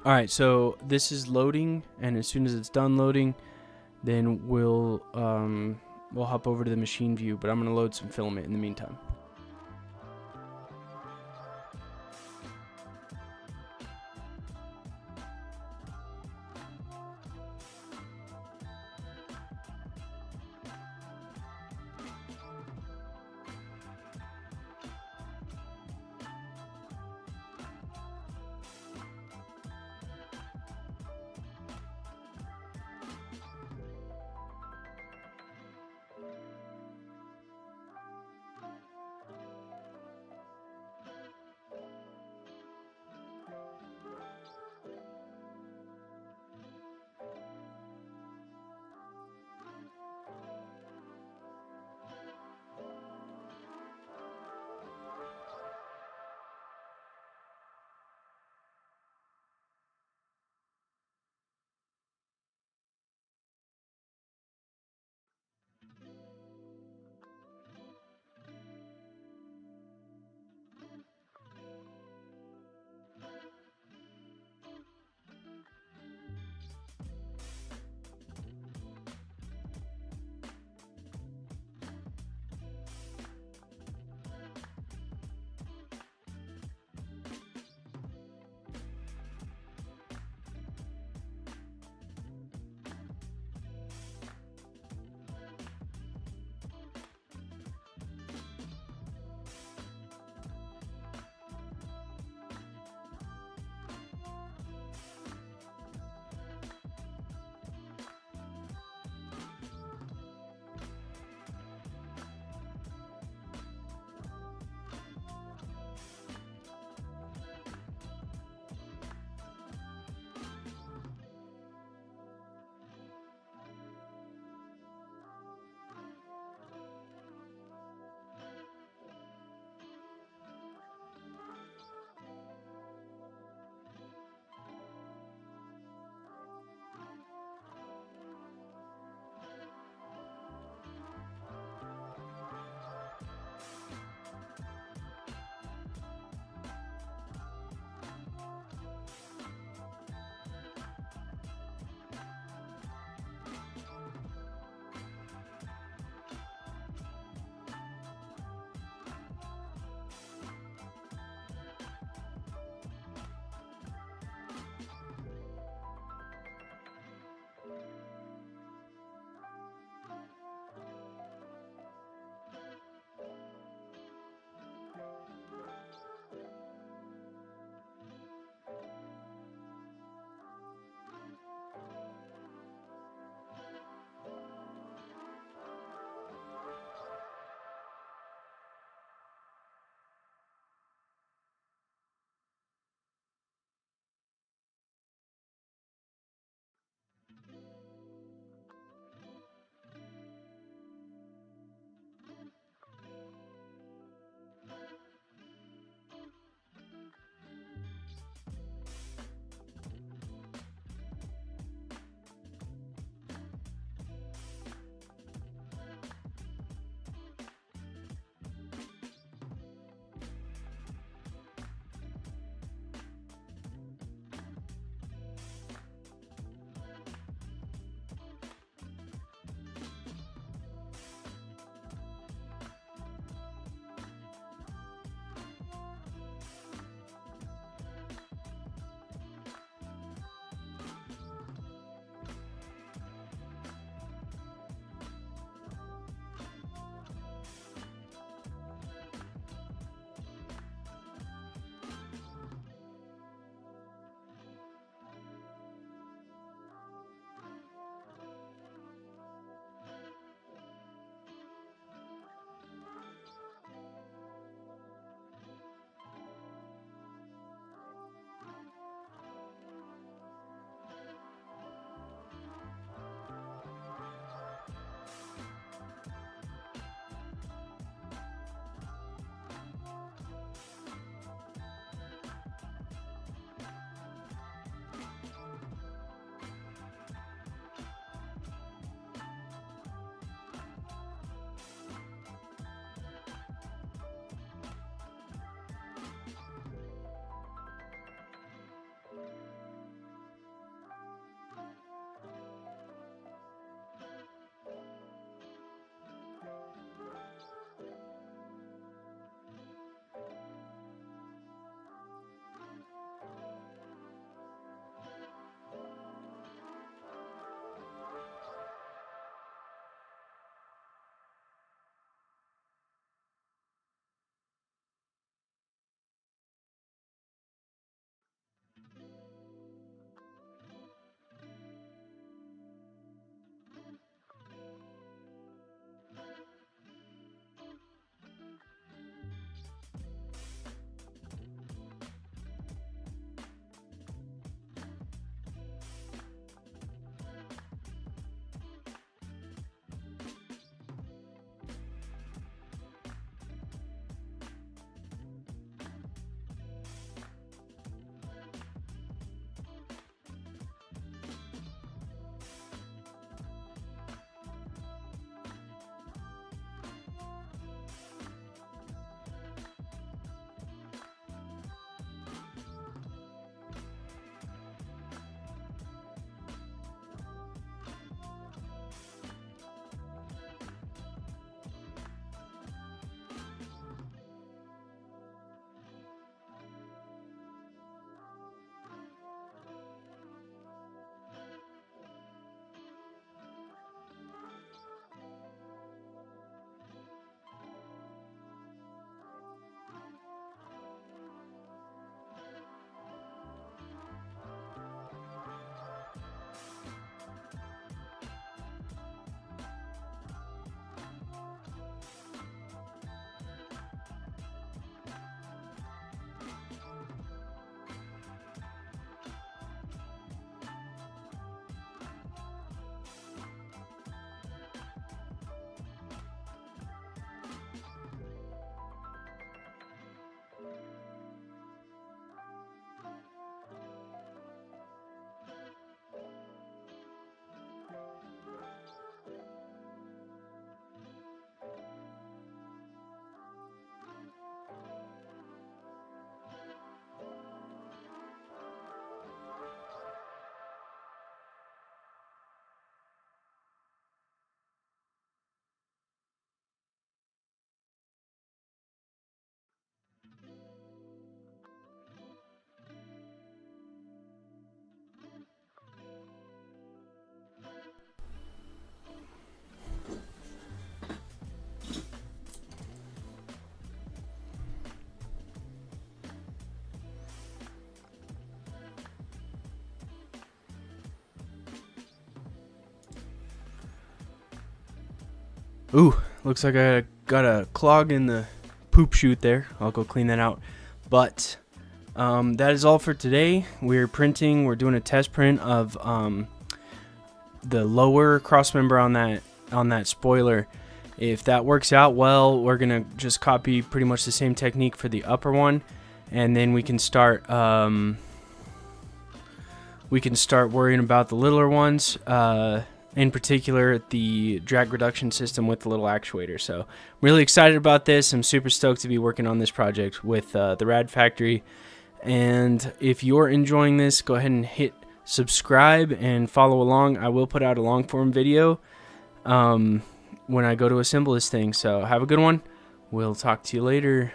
All right, so this is loading, and as soon as it's done loading, then we'll hop over to the machine view, but I'm gonna load some filament in the meantime. Ooh, looks like I got a clog in the poop chute there. I'll go clean that out. But that is all for today. We're printing. We're doing a test print of the lower cross member on that spoiler. If that works out well, we're gonna just copy pretty much the same technique for the upper one, and then we can start worrying about the littler ones. In particular, the drag reduction system with the little actuator. So I'm really excited about this. I'm super stoked to be working on this project with the Rad Factory. And if you're enjoying this, go ahead and hit subscribe and follow along. I will put out a long form video when I go to assemble this thing. So have a good one. We'll talk to you later.